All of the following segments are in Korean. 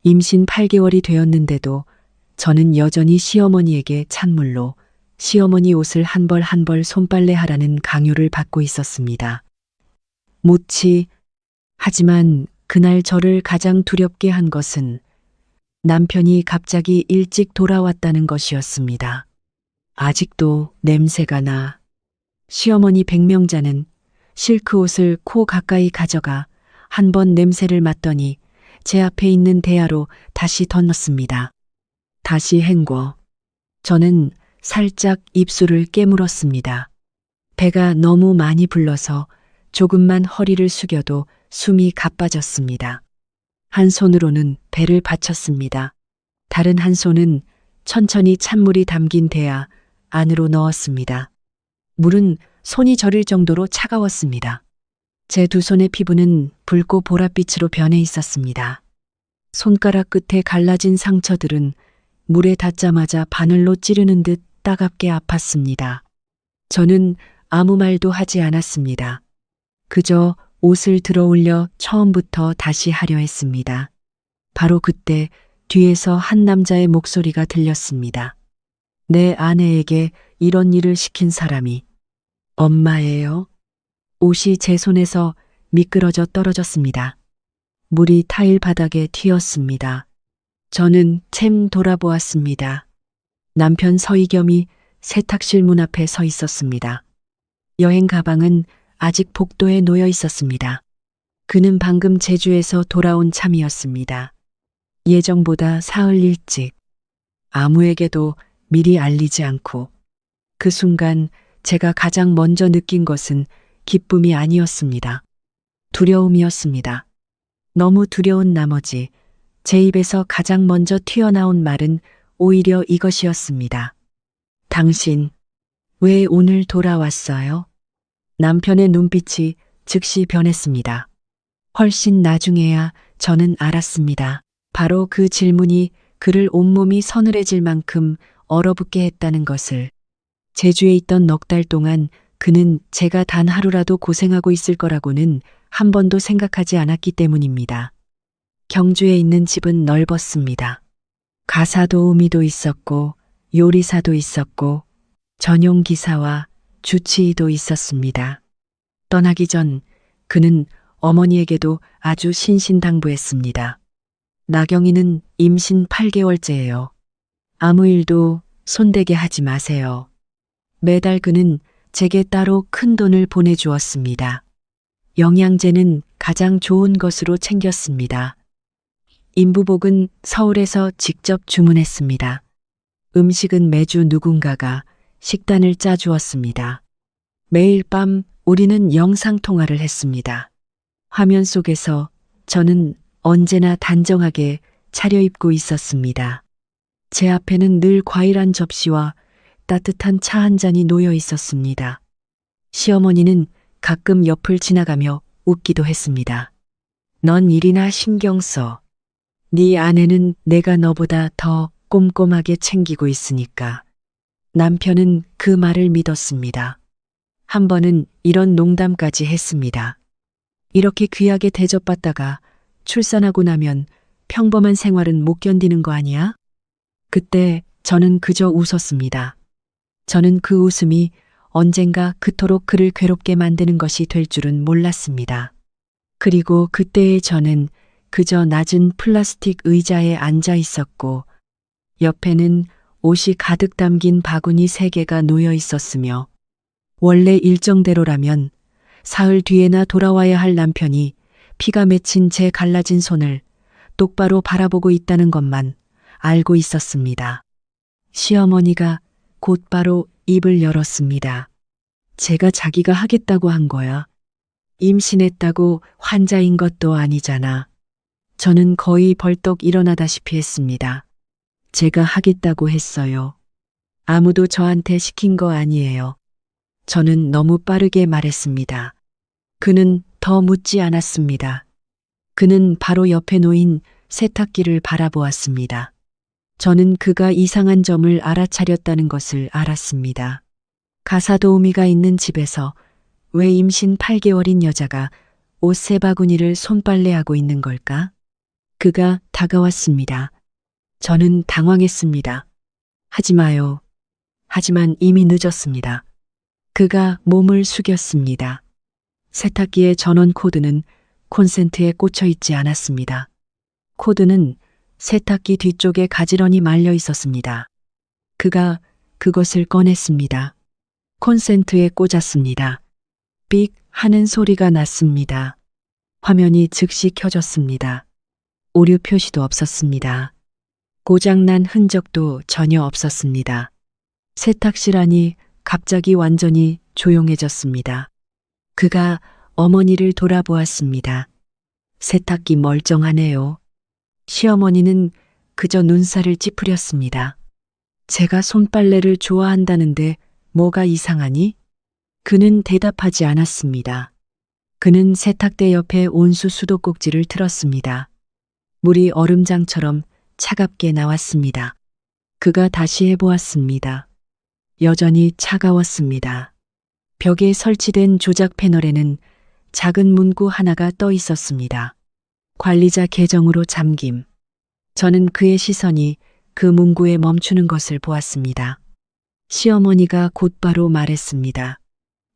임신 8개월이 되었는데도 저는 여전히 시어머니에게 찬물로 시어머니 옷을 한 벌 한 벌 손빨래하라는 강요를 받고 있었습니다. 무치. 하지만 그날 저를 가장 두렵게 한 것은 남편이 갑자기 일찍 돌아왔다는 것이었습니다. 아직도 냄새가 나. 시어머니 백명자는 실크 옷을 코 가까이 가져가 한 번 냄새를 맡더니 제 앞에 있는 대야로 다시 던졌습니다. 다시 헹궈. 저는 살짝 입술을 깨물었습니다. 배가 너무 많이 불러서 조금만 허리를 숙여도 숨이 가빠졌습니다. 한 손으로는 배를 받쳤습니다. 다른 한 손은 천천히 찬물이 담긴 대야 안으로 넣었습니다. 물은 손이 저릴 정도로 차가웠습니다. 제 두 손의 피부는 붉고 보랏빛으로 변해 있었습니다. 손가락 끝에 갈라진 상처들은 물에 닿자마자 바늘로 찌르는 듯 따갑게 아팠습니다. 저는 아무 말도 하지 않았습니다. 그저 옷을 들어 올려 처음부터 다시 하려 했습니다. 바로 그때 뒤에서 한 남자의 목소리가 들렸습니다. 내 아내에게 이런 일을 시킨 사람이 엄마예요? 옷이 제 손에서 미끄러져 떨어졌습니다. 물이 타일 바닥에 튀었습니다. 저는 챔 돌아보았습니다. 남편 서희겸이 세탁실 문 앞에 서 있었습니다. 여행 가방은 아직 복도에 놓여 있었습니다. 그는 방금 제주에서 돌아온 참이었습니다. 예정보다 사흘 일찍. 아무에게도 미리 알리지 않고. 그 순간 제가 가장 먼저 느낀 것은 기쁨이 아니었습니다. 두려움이었습니다. 너무 두려운 나머지 제 입에서 가장 먼저 튀어나온 말은 오히려 이것이었습니다. 당신, 왜 오늘 돌아왔어요? 남편의 눈빛이 즉시 변했습니다. 훨씬 나중에야 저는 알았습니다. 바로 그 질문이 그를 온몸이 서늘해질 만큼 얼어붙게 했다는 것을. 제주에 있던 넉 달 동안 그는 제가 단 하루라도 고생하고 있을 거라고는 한 번도 생각하지 않았기 때문입니다. 경주에 있는 집은 넓었습니다. 가사도우미도 있었고 요리사도 있었고 전용 기사와 주치의도 있었습니다. 떠나기 전 그는 어머니에게도 아주 신신당부했습니다. 나경이는 임신 8개월째예요. 아무 일도 손대게 하지 마세요. 매달 그는 제게 따로 큰 돈을 보내주었습니다. 영양제는 가장 좋은 것으로 챙겼습니다. 인부복은 서울에서 직접 주문했습니다. 음식은 매주 누군가가 식단을 짜주었습니다. 매일 밤 우리는 영상통화를 했습니다. 화면 속에서 저는 언제나 단정하게 차려입고 있었습니다. 제 앞에는 늘 과일 한 접시와 따뜻한 차 한 잔이 놓여 있었습니다. 시어머니는 가끔 옆을 지나가며 웃기도 했습니다. 넌 일이나 신경 써. 네 아내는 내가 너보다 더 꼼꼼하게 챙기고 있으니까. 남편은 그 말을 믿었습니다. 한 번은 이런 농담까지 했습니다. 이렇게 귀하게 대접받다가 출산하고 나면 평범한 생활은 못 견디는 거 아니야? 그때 저는 그저 웃었습니다. 저는 그 웃음이 언젠가 그토록 그를 괴롭게 만드는 것이 될 줄은 몰랐습니다. 그리고 그때의 저는 그저 낮은 플라스틱 의자에 앉아 있었고 옆에는 옷이 가득 담긴 바구니 3개가 놓여 있었으며 원래 일정대로라면 사흘 뒤에나 돌아와야 할 남편이 피가 맺힌 제 갈라진 손을 똑바로 바라보고 있다는 것만 알고 있었습니다. 시어머니가 곧바로 입을 열었습니다. 제가 자기가 하겠다고 한 거야. 임신했다고 환자인 것도 아니잖아. 저는 거의 벌떡 일어나다시피 했습니다. 제가 하겠다고 했어요. 아무도 저한테 시킨 거 아니에요. 저는 너무 빠르게 말했습니다. 그는 더 묻지 않았습니다. 그는 바로 옆에 놓인 세탁기를 바라보았습니다. 저는 그가 이상한 점을 알아차렸다는 것을 알았습니다. 가사도우미가 있는 집에서 왜 임신 8개월인 여자가 옷 3바구니를 손빨래하고 있는 걸까? 그가 다가왔습니다. 저는 당황했습니다. 하지 마요. 하지만 이미 늦었습니다. 그가 몸을 숙였습니다. 세탁기의 전원 코드는 콘센트에 꽂혀 있지 않았습니다. 코드는 세탁기 뒤쪽에 가지런히 말려 있었습니다. 그가 그것을 꺼냈습니다. 콘센트에 꽂았습니다. 삑 하는 소리가 났습니다. 화면이 즉시 켜졌습니다. 오류 표시도 없었습니다. 고장난 흔적도 전혀 없었습니다. 세탁실 안이 갑자기 완전히 조용해졌습니다. 그가 어머니를 돌아보았습니다. 세탁기 멀쩡하네요. 시어머니는 그저 눈살을 찌푸렸습니다. 제가 손빨래를 좋아한다는데 뭐가 이상하니? 그는 대답하지 않았습니다. 그는 세탁대 옆에 온수 수도꼭지를 틀었습니다. 물이 얼음장처럼 차갑게 나왔습니다. 그가 다시 해보았습니다. 여전히 차가웠습니다. 벽에 설치된 조작 패널에는 작은 문구 하나가 떠 있었습니다. 관리자 계정으로 잠김. 저는 그의 시선이 그 문구에 멈추는 것을 보았습니다. 시어머니가 곧바로 말했습니다.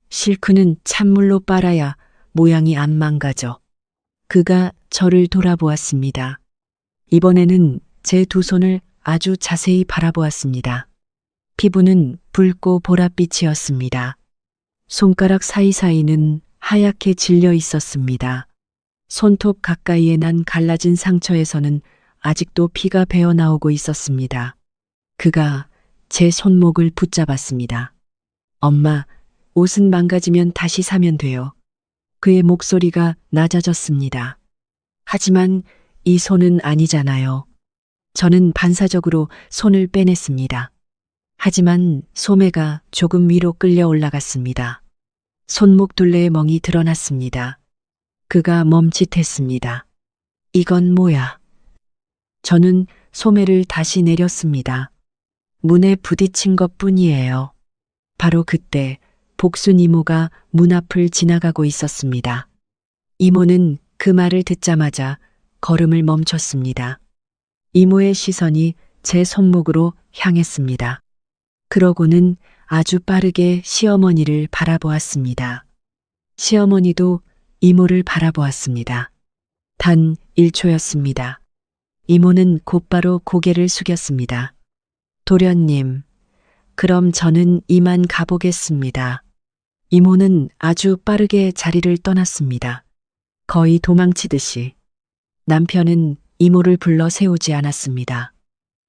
실크는 찬물로 빨아야 모양이 안 망가져. 그가 저를 돌아보았습니다. 이번에는 제 두 손을 아주 자세히 바라보았습니다. 피부는 붉고 보랏빛이었습니다. 손가락 사이사이는 하얗게 질려 있었습니다. 손톱 가까이에 난 갈라진 상처에서는 아직도 피가 배어 나오고 있었습니다. 그가 제 손목을 붙잡았습니다. 엄마, 옷은 망가지면 다시 사면 돼요. 그의 목소리가 낮아졌습니다. 하지만 이 손은 아니잖아요. 저는 반사적으로 손을 빼냈습니다. 하지만 소매가 조금 위로 끌려 올라갔습니다. 손목 둘레의 멍이 드러났습니다. 그가 멈칫했습니다. 이건 뭐야? 저는 소매를 다시 내렸습니다. 문에 부딪힌 것뿐이에요. 바로 그때 복순 이모가 문 앞을 지나가고 있었습니다. 이모는 그 말을 듣자마자 걸음을 멈췄습니다. 이모의 시선이 제 손목으로 향했습니다. 그러고는 아주 빠르게 시어머니를 바라보았습니다. 시어머니도 이모를 바라보았습니다. 단 1초였습니다. 이모는 곧바로 고개를 숙였습니다. 도련님, 그럼 저는 이만 가보겠습니다. 이모는 아주 빠르게 자리를 떠났습니다. 거의 도망치듯이. 남편은 이모를 불러 세우지 않았습니다.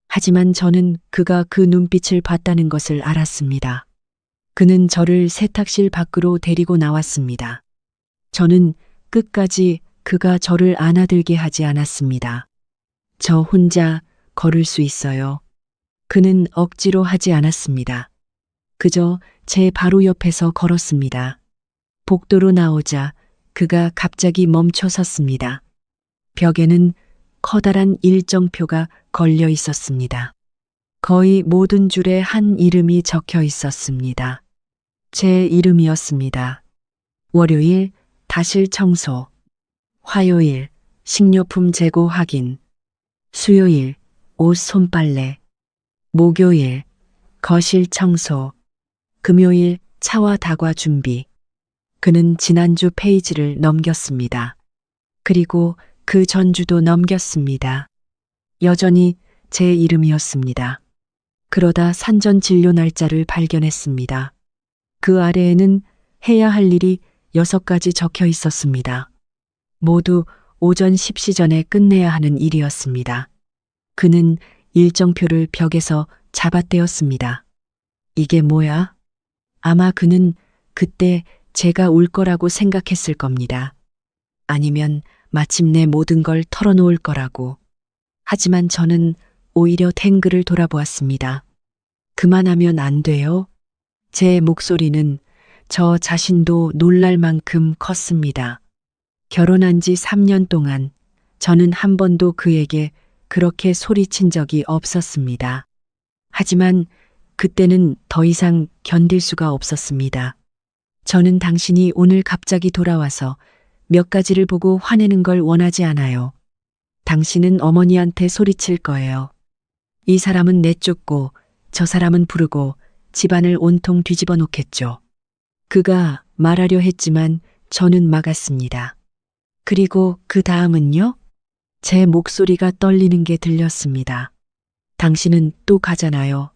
하지만 저는 그가 그 눈빛을 봤다는 것을 알았습니다. 그는 저를 세탁실 밖으로 데리고 나왔습니다. 저는 끝까지 그가 저를 안아들게 하지 않았습니다. 저 혼자 걸을 수 있어요. 그는 억지로 하지 않았습니다. 그저 제 바로 옆에서 걸었습니다. 복도로 나오자 그가 갑자기 멈춰 섰습니다. 벽에는 커다란 일정표가 걸려 있었습니다. 거의 모든 줄에 한 이름이 적혀 있었습니다. 제 이름이었습니다. 월요일 다실 청소, 화요일 식료품 재고 확인, 수요일 옷 손빨래, 목요일 거실 청소, 금요일 차와 다과 준비. 그는 지난주 페이지를 넘겼습니다. 그리고 그 전주도 넘겼습니다. 여전히 제 이름이었습니다. 그러다 산전 진료 날짜를 발견했습니다. 그 아래에는 해야 할 일이 6가지 적혀 있었습니다. 모두 오전 10시 전에 끝내야 하는 일이었습니다. 그는 일정표를 벽에서 잡아떼었습니다. 이게 뭐야? 아마 그는 그때 제가 울 거라고 생각했을 겁니다. 아니면 마침내 모든 걸 털어놓을 거라고. 하지만 저는 오히려 탱글을 돌아보았습니다. 그만하면 안 돼요? 제 목소리는 저 자신도 놀랄 만큼 컸습니다. 결혼한 지 3년 동안 저는 한 번도 그에게 그렇게 소리친 적이 없었습니다. 하지만 그때는 더 이상 견딜 수가 없었습니다. 저는 당신이 오늘 갑자기 돌아와서 몇 가지를 보고 화내는 걸 원하지 않아요. 당신은 어머니한테 소리칠 거예요. 이 사람은 내쫓고 저 사람은 부르고 집안을 온통 뒤집어 놓겠죠. 그가 말하려 했지만 저는 막았습니다. 그리고 그 다음은요? 제 목소리가 떨리는 게 들렸습니다. 당신은 또 가잖아요.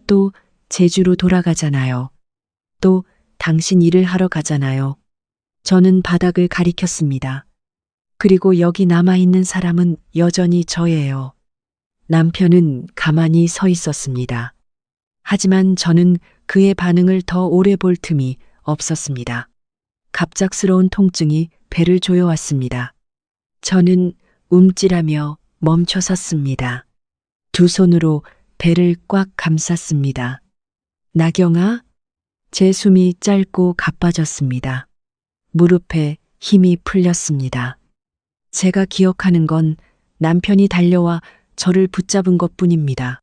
또 제주로 돌아가잖아요. 또 당신 일을 하러 가잖아요. 저는 바닥을 가리켰습니다. 그리고 여기 남아있는 사람은 여전히 저예요. 남편은 가만히 서 있었습니다. 하지만 저는 그의 반응을 더 오래 볼 틈이 없었습니다. 갑작스러운 통증이 배를 조여왔습니다. 저는 움찔하며 멈춰 섰습니다. 두 손으로 배를 꽉 감쌌습니다. 나경아? 제 숨이 짧고 가빠졌습니다. 무릎에 힘이 풀렸습니다. 제가 기억하는 건 남편이 달려와 저를 붙잡은 것뿐입니다.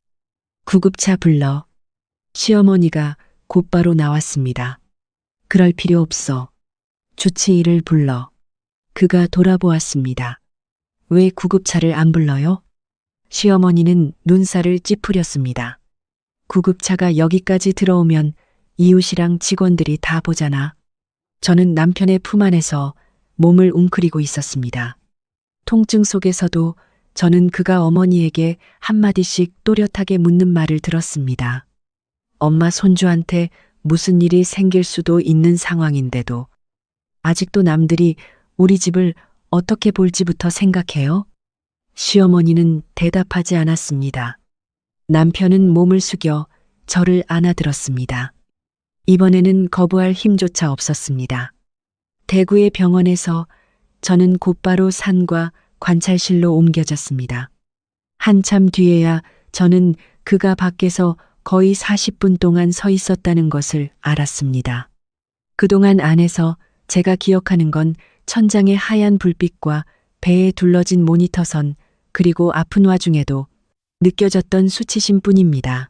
구급차 불러. 시어머니가 곧바로 나왔습니다. 그럴 필요 없어. 주치의를 불러. 그가 돌아보았습니다. 왜 구급차를 안 불러요? 시어머니는 눈살을 찌푸렸습니다. 구급차가 여기까지 들어오면 이웃이랑 직원들이 다 보잖아. 저는 남편의 품 안에서 몸을 웅크리고 있었습니다. 통증 속에서도 저는 그가 어머니에게 한마디씩 또렷하게 묻는 말을 들었습니다. 엄마 손주한테 무슨 일이 생길 수도 있는 상황인데도 아직도 남들이 우리 집을 어떻게 볼지부터 생각해요? 시어머니는 대답하지 않았습니다. 남편은 몸을 숙여 저를 안아들었습니다. 이번에는 거부할 힘조차 없었습니다. 대구의 병원에서 저는 곧바로 산과 관찰실로 옮겨졌습니다. 한참 뒤에야 저는 그가 밖에서 거의 40분 동안 서 있었다는 것을 알았습니다. 그동안 안에서 제가 기억하는 건 천장의 하얀 불빛과 배에 둘러진 모니터선 그리고 아픈 와중에도 느껴졌던 수치심 뿐입니다.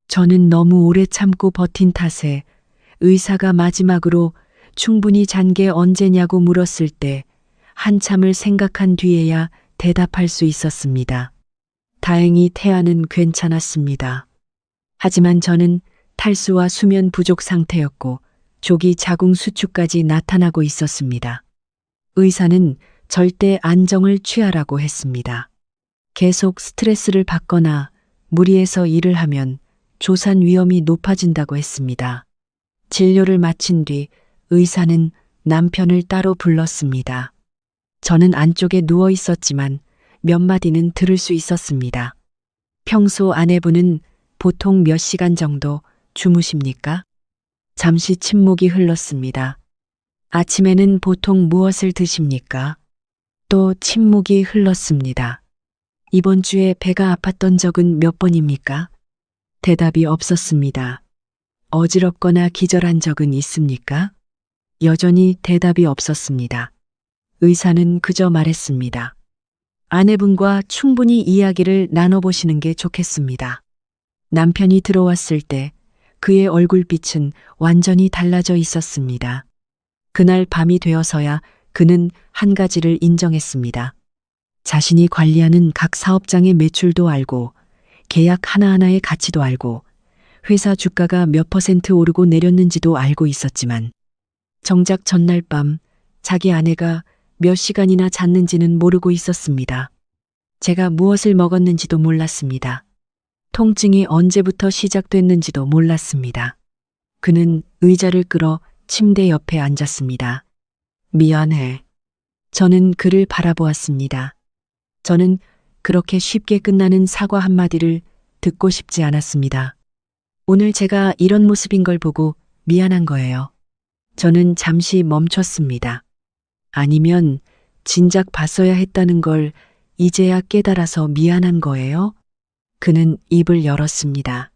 저는 너무 오래 참고 버틴 탓에 의사가 마지막으로 충분히 잔 게 언제냐고 물었을 때 한참을 생각한 뒤에야 대답할 수 있었습니다. 다행히 태아는 괜찮았습니다. 하지만 저는 탈수와 수면 부족 상태였고 조기 자궁 수축까지 나타나고 있었습니다. 의사는 절대 안정을 취하라고 했습니다. 계속 스트레스를 받거나 무리해서 일을 하면 조산 위험이 높아진다고 했습니다. 진료를 마친 뒤 의사는 남편을 따로 불렀습니다. 저는 안쪽에 누워 있었지만 몇 마디는 들을 수 있었습니다. 평소 아내분은 보통 몇 시간 정도 주무십니까? 잠시 침묵이 흘렀습니다. 아침에는 보통 무엇을 드십니까? 또 침묵이 흘렀습니다. 이번 주에 배가 아팠던 적은 몇 번입니까? 대답이 없었습니다. 어지럽거나 기절한 적은 있습니까? 여전히 대답이 없었습니다. 의사는 그저 말했습니다. 아내분과 충분히 이야기를 나눠보시는 게 좋겠습니다. 남편이 들어왔을 때 그의 얼굴빛은 완전히 달라져 있었습니다. 그날 밤이 되어서야 그는 한 가지를 인정했습니다. 자신이 관리하는 각 사업장의 매출도 알고 계약 하나하나의 가치도 알고 회사 주가가 몇 % 오르고 내렸는지도 알고 있었지만 정작 전날 밤 자기 아내가 몇 시간이나 잤는지는 모르고 있었습니다. 제가 무엇을 먹었는지도 몰랐습니다. 통증이 언제부터 시작됐는지도 몰랐습니다. 그는 의자를 끌어 침대 옆에 앉았습니다. 미안해. 저는 그를 바라보았습니다. 저는 그렇게 쉽게 끝나는 사과 한마디를 듣고 싶지 않았습니다. 오늘 제가 이런 모습인 걸 보고 미안한 거예요. 저는 잠시 멈췄습니다. 아니면 진작 봤어야 했다는 걸 이제야 깨달아서 미안한 거예요? 그는 입을 열었습니다.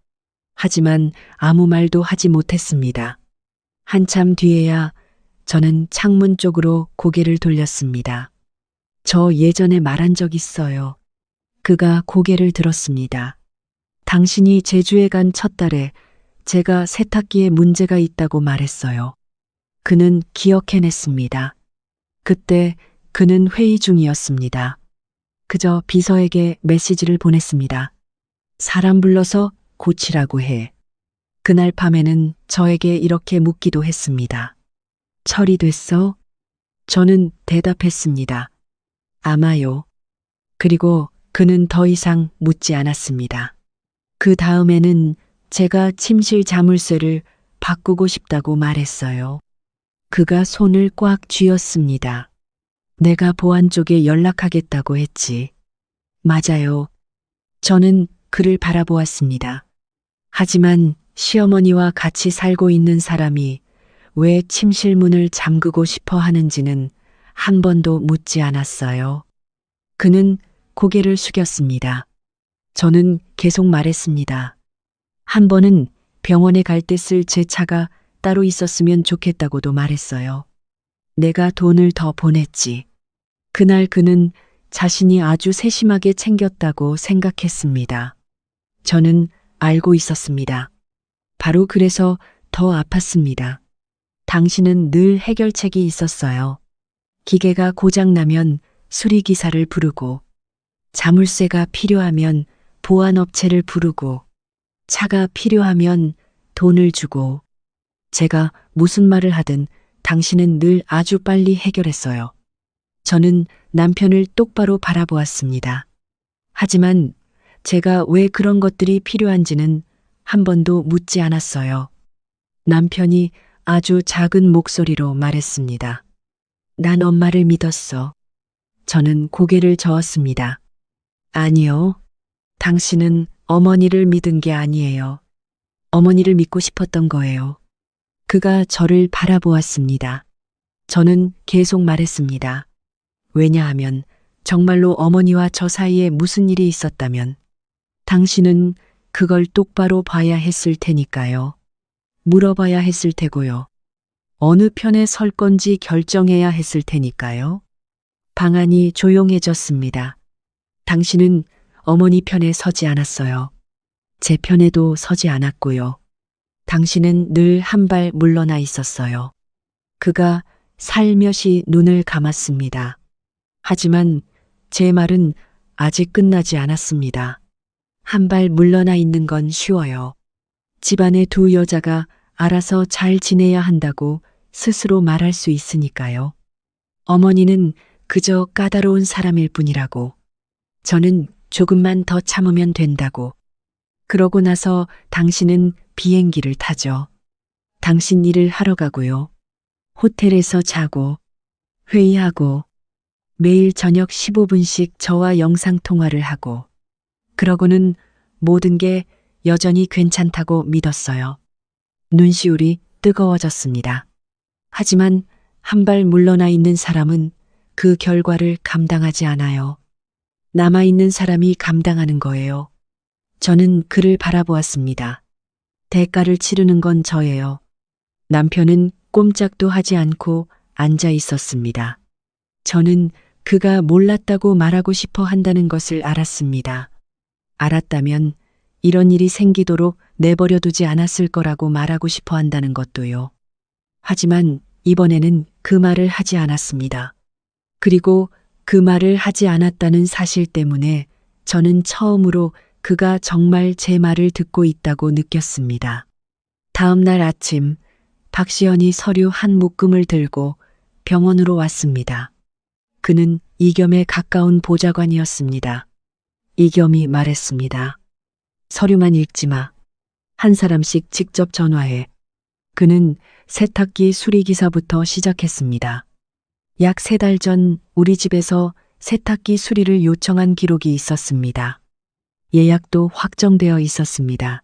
하지만 아무 말도 하지 못했습니다. 한참 뒤에야 저는 창문 쪽으로 고개를 돌렸습니다. 저 예전에 말한 적 있어요. 그가 고개를 들었습니다. 당신이 제주에 간 첫 달에 제가 세탁기에 문제가 있다고 말했어요. 그는 기억해냈습니다. 그때 그는 회의 중이었습니다. 그저 비서에게 메시지를 보냈습니다. 사람 불러서 고치라고 해. 그날 밤에는 저에게 이렇게 묻기도 했습니다. 처리됐어? 저는 대답했습니다. 아마요. 그리고 그는 더 이상 묻지 않았습니다. 그 다음에는 제가 침실 자물쇠를 바꾸고 싶다고 말했어요. 그가 손을 꽉 쥐었습니다. 내가 보안 쪽에 연락하겠다고 했지. 맞아요. 저는 그를 바라보았습니다. 하지만 시어머니와 같이 살고 있는 사람이 왜 침실 문을 잠그고 싶어 하는지는 한 번도 묻지 않았어요. 그는 고개를 숙였습니다. 저는 계속 말했습니다. 한 번은 병원에 갈 때 쓸 제 차가 따로 있었으면 좋겠다고도 말했어요. 내가 돈을 더 보냈지. 그날 그는 자신이 아주 세심하게 챙겼다고 생각했습니다. 저는 알고 있었습니다. 바로 그래서 더 아팠습니다. 당신은 늘 해결책이 있었어요. 기계가 고장나면 수리기사를 부르고, 자물쇠가 필요하면 보안업체를 부르고, 차가 필요하면 돈을 주고, 제가 무슨 말을 하든 당신은 늘 아주 빨리 해결했어요. 저는 남편을 똑바로 바라보았습니다. 하지만 제가 왜 그런 것들이 필요한지는 한 번도 묻지 않았어요. 남편이 아주 작은 목소리로 말했습니다. 난 엄마를 믿었어. 저는 고개를 저었습니다. 아니요. 당신은 어머니를 믿은 게 아니에요. 어머니를 믿고 싶었던 거예요. 그가 저를 바라보았습니다. 저는 계속 말했습니다. 왜냐하면 정말로 어머니와 저 사이에 무슨 일이 있었다면 당신은 그걸 똑바로 봐야 했을 테니까요. 물어봐야 했을 테고요. 어느 편에 설 건지 결정해야 했을 테니까요. 방안이 조용해졌습니다. 당신은 어머니 편에 서지 않았어요. 제 편에도 서지 않았고요. 당신은 늘 한 발 물러나 있었어요. 그가 살며시 눈을 감았습니다. 하지만 제 말은 아직 끝나지 않았습니다. 한 발 물러나 있는 건 쉬워요. 집안의 두 여자가 알아서 잘 지내야 한다고 스스로 말할 수 있으니까요. 어머니는 그저 까다로운 사람일 뿐이라고. 저는 조금만 더 참으면 된다고. 그러고 나서 당신은 비행기를 타죠. 당신 일을 하러 가고요. 호텔에서 자고, 회의하고, 매일 저녁 15분씩 저와 영상통화를 하고, 그러고는 모든 게 여전히 괜찮다고 믿었어요. 눈시울이 뜨거워졌습니다. 하지만 한 발 물러나 있는 사람은 그 결과를 감당하지 않아요. 남아있는 사람이 감당하는 거예요. 저는 그를 바라보았습니다. 대가를 치르는 건 저예요. 남편은 꼼짝도 하지 않고 앉아 있었습니다. 저는 그가 몰랐다고 말하고 싶어 한다는 것을 알았습니다. 알았다면 이런 일이 생기도록 내버려 두지 않았을 거라고 말하고 싶어 한다는 것도요. 하지만 이번에는 그 말을 하지 않았습니다. 그리고 그 말을 하지 않았다는 사실 때문에 저는 처음으로 그가 정말 제 말을 듣고 있다고 느꼈습니다. 다음 날 아침 박시연이 서류 한 묶음을 들고 병원으로 왔습니다. 그는 이겸의 가까운 보좌관이었습니다. 이겸이 말했습니다. 서류만 읽지 마. 한 사람씩 직접 전화해. 그는 세탁기 수리기사부터 시작했습니다. 약 3달 전 우리 집에서 세탁기 수리를 요청한 기록이 있었습니다. 예약도 확정되어 있었습니다.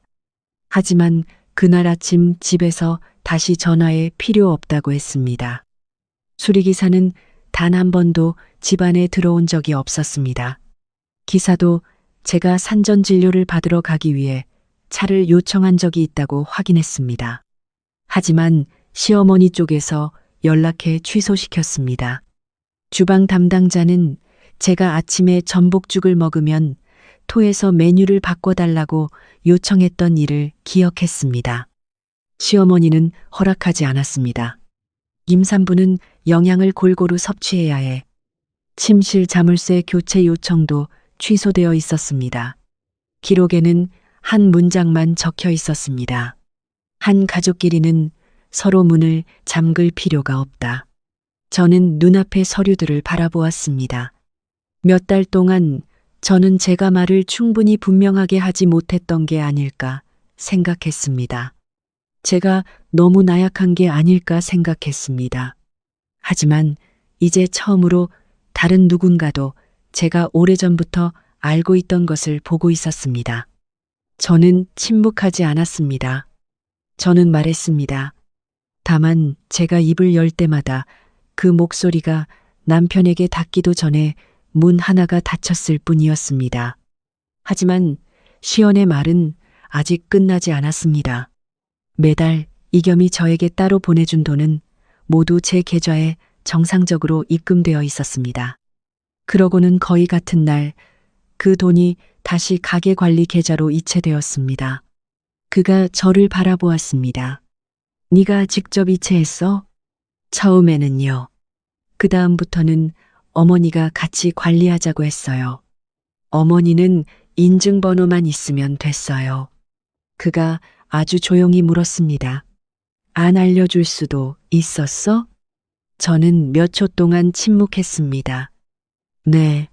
하지만 그날 아침 집에서 다시 전화해 필요 없다고 했습니다. 수리기사는 단 한 번도 집안에 들어온 적이 없었습니다. 기사도 제가 산전 진료를 받으러 가기 위해 차를 요청한 적이 있다고 확인했습니다. 하지만 시어머니 쪽에서 연락해 취소시켰습니다. 주방 담당자는 제가 아침에 전복죽을 먹으면 토해서 메뉴를 바꿔달라고 요청했던 일을 기억했습니다. 시어머니는 허락하지 않았습니다. 임산부는 영양을 골고루 섭취해야 해. 침실 자물쇠 교체 요청도 취소되어 있었습니다. 기록에는 한 문장만 적혀 있었습니다. 한 가족끼리는 서로 문을 잠글 필요가 없다. 저는 눈앞의 서류들을 바라보았습니다. 몇 달 동안 저는 제가 말을 충분히 분명하게 하지 못했던 게 아닐까 생각했습니다. 제가 너무 나약한 게 아닐까 생각했습니다. 하지만 이제 처음으로 다른 누군가도 제가 오래전부터 알고 있던 것을 보고 있었습니다. 저는 침묵하지 않았습니다. 저는 말했습니다. 다만 제가 입을 열 때마다 그 목소리가 남편에게 닿기도 전에 문 하나가 닫혔을 뿐이었습니다. 하지만 시연의 말은 아직 끝나지 않았습니다. 매달 이겸이 저에게 따로 보내준 돈은 모두 제 계좌에 정상적으로 입금되어 있었습니다. 그러고는 거의 같은 날 그 돈이 다시 가게 관리 계좌로 이체되었습니다. 그가 저를 바라보았습니다. 네가 직접 이체했어? 처음에는요. 그 다음부터는 어머니가 같이 관리하자고 했어요. 어머니는 인증번호만 있으면 됐어요. 그가 아주 조용히 물었습니다. 안 알려줄 수도 있었어? 저는 몇 초 동안 침묵했습니다. 네.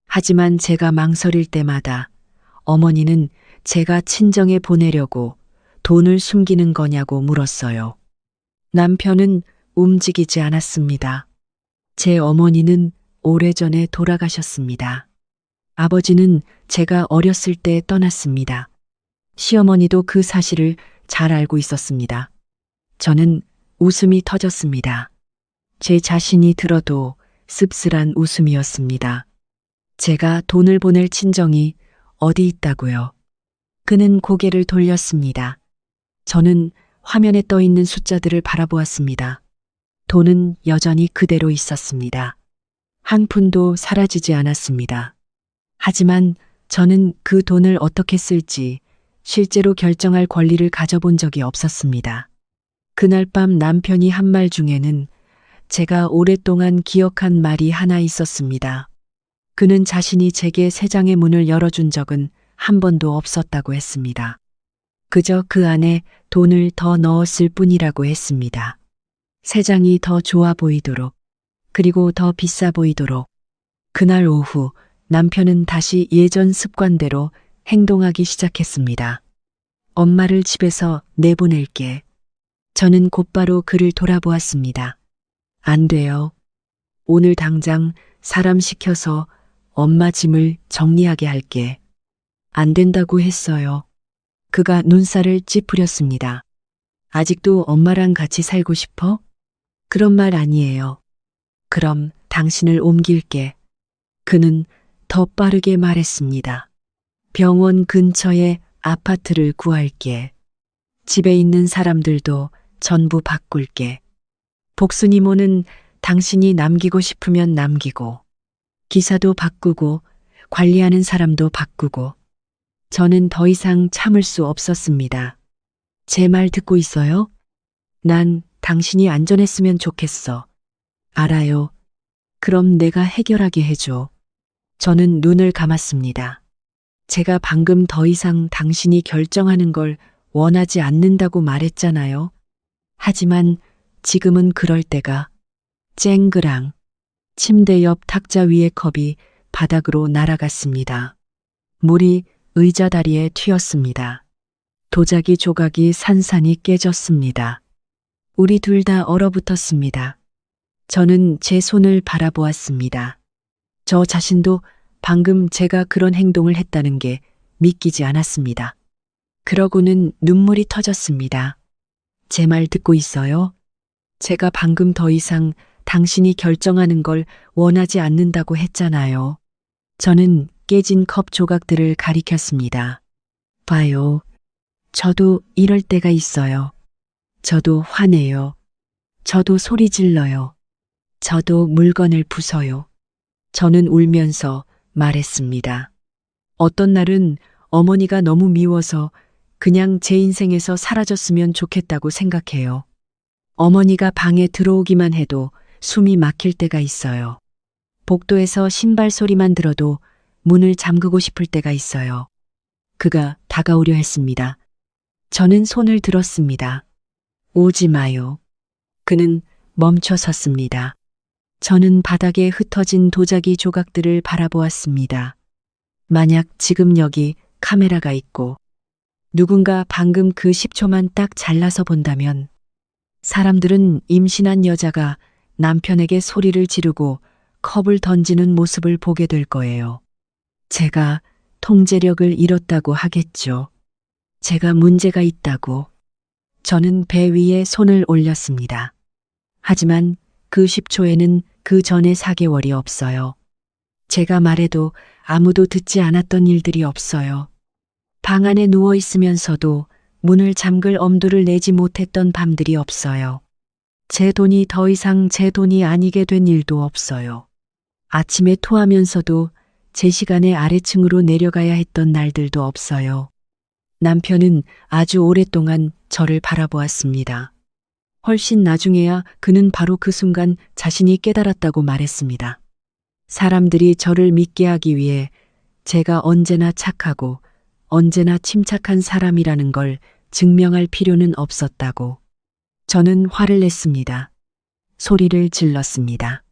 하지만 제가 망설일 때마다 어머니는 제가 친정에 보내려고 돈을 숨기는 거냐고 물었어요. 남편은 움직이지 않았습니다. 제 어머니는 오래전에 돌아가셨습니다. 아버지는 제가 어렸을 때 떠났습니다. 시어머니도 그 사실을 잘 알고 있었습니다. 저는 웃음이 터졌습니다. 제 자신이 들어도 씁쓸한 웃음이었습니다. 제가 돈을 보낼 친정이 어디 있다고요? 그는 고개를 돌렸습니다. 저는 화면에 떠 있는 숫자들을 바라보았습니다. 돈은 여전히 그대로 있었습니다. 한 푼도 사라지지 않았습니다. 하지만 저는 그 돈을 어떻게 쓸지 실제로 결정할 권리를 가져본 적이 없었습니다. 그날 밤 남편이 한 말 중에는 제가 오랫동안 기억한 말이 하나 있었습니다. 그는 자신이 제게 세 장의 문을 열어준 적은 한 번도 없었다고 했습니다. 그저 그 안에 돈을 더 넣었을 뿐이라고 했습니다. 세 장이 더 좋아 보이도록, 그리고 더 비싸 보이도록. 그날 오후 남편은 다시 예전 습관대로 행동하기 시작했습니다. 엄마를 집에서 내보낼게. 저는 곧바로 그를 돌아보았습니다. 안 돼요. 오늘 당장 사람 시켜서 엄마 짐을 정리하게 할게. 안 된다고 했어요. 그가 눈살을 찌푸렸습니다. 아직도 엄마랑 같이 살고 싶어? 그런 말 아니에요. 그럼 당신을 옮길게. 그는 더 빠르게 말했습니다. 병원 근처에 아파트를 구할게. 집에 있는 사람들도 전부 바꿀게. 복순이모는 당신이 남기고 싶으면 남기고, 기사도 바꾸고, 관리하는 사람도 바꾸고. 저는 더 이상 참을 수 없었습니다. 제 말 듣고 있어요? 난 당신이 안전했으면 좋겠어. 알아요. 그럼 내가 해결하게 해줘. 저는 눈을 감았습니다. 제가 방금 더 이상 당신이 결정하는 걸 원하지 않는다고 말했잖아요. 하지만 지금은 그럴 때가. 쨍그랑. 침대 옆 탁자 위의 컵이 바닥으로 날아갔습니다. 물이 의자 다리에 튀었습니다. 도자기 조각이 산산이 깨졌습니다. 우리 둘 다 얼어붙었습니다. 저는 제 손을 바라보았습니다. 저 자신도 방금 제가 그런 행동을 했다는 게 믿기지 않았습니다. 그러고는 눈물이 터졌습니다. 제 말 듣고 있어요? 제가 방금 더 이상 당신이 결정하는 걸 원하지 않는다고 했잖아요. 저는 깨진 컵 조각들을 가리켰습니다. 봐요. 저도 이럴 때가 있어요. 저도 화내요. 저도 소리 질러요. 저도 물건을 부숴요. 저는 울면서 말했습니다. 어떤 날은 어머니가 너무 미워서 그냥 제 인생에서 사라졌으면 좋겠다고 생각해요. 어머니가 방에 들어오기만 해도 숨이 막힐 때가 있어요. 복도에서 신발 소리만 들어도 문을 잠그고 싶을 때가 있어요. 그가 다가오려 했습니다. 저는 손을 들었습니다. 오지 마요. 그는 멈춰 섰습니다. 저는 바닥에 흩어진 도자기 조각들을 바라보았습니다. 만약 지금 여기 카메라가 있고 누군가 방금 그 10초만 딱 잘라서 본다면 사람들은 임신한 여자가 남편에게 소리를 지르고 컵을 던지는 모습을 보게 될 거예요. 제가 통제력을 잃었다고 하겠죠. 제가 문제가 있다고. 저는 배 위에 손을 올렸습니다. 하지만 그 10초에는 그 전에 4개월이 없어요. 제가 말해도 아무도 듣지 않았던 일들이 없어요. 방 안에 누워 있으면서도 문을 잠글 엄두를 내지 못했던 밤들이 없어요. 제 돈이 더 이상 제 돈이 아니게 된 일도 없어요. 아침에 토하면서도 제 시간에 아래층으로 내려가야 했던 날들도 없어요. 남편은 아주 오랫동안 저를 바라보았습니다. 훨씬 나중에야 그는 바로 그 순간 자신이 깨달았다고 말했습니다. 사람들이 저를 믿게 하기 위해 제가 언제나 착하고 언제나 침착한 사람이라는 걸 증명할 필요는 없었다고. 저는 화를 냈습니다. 소리를 질렀습니다.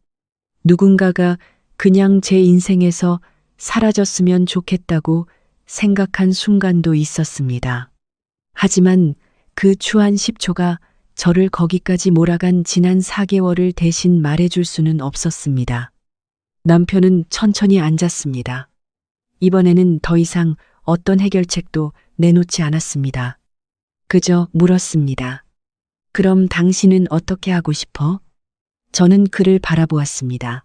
누군가가 그냥 제 인생에서 사라졌으면 좋겠다고 생각한 순간도 있었습니다. 하지만 그 추한 10초가 저를 거기까지 몰아간 지난 4개월을 대신 말해줄 수는 없었습니다. 남편은 천천히 앉았습니다. 이번에는 더 이상 어떤 해결책도 내놓지 않았습니다. 그저 물었습니다. 그럼 당신은 어떻게 하고 싶어? 저는 그를 바라보았습니다.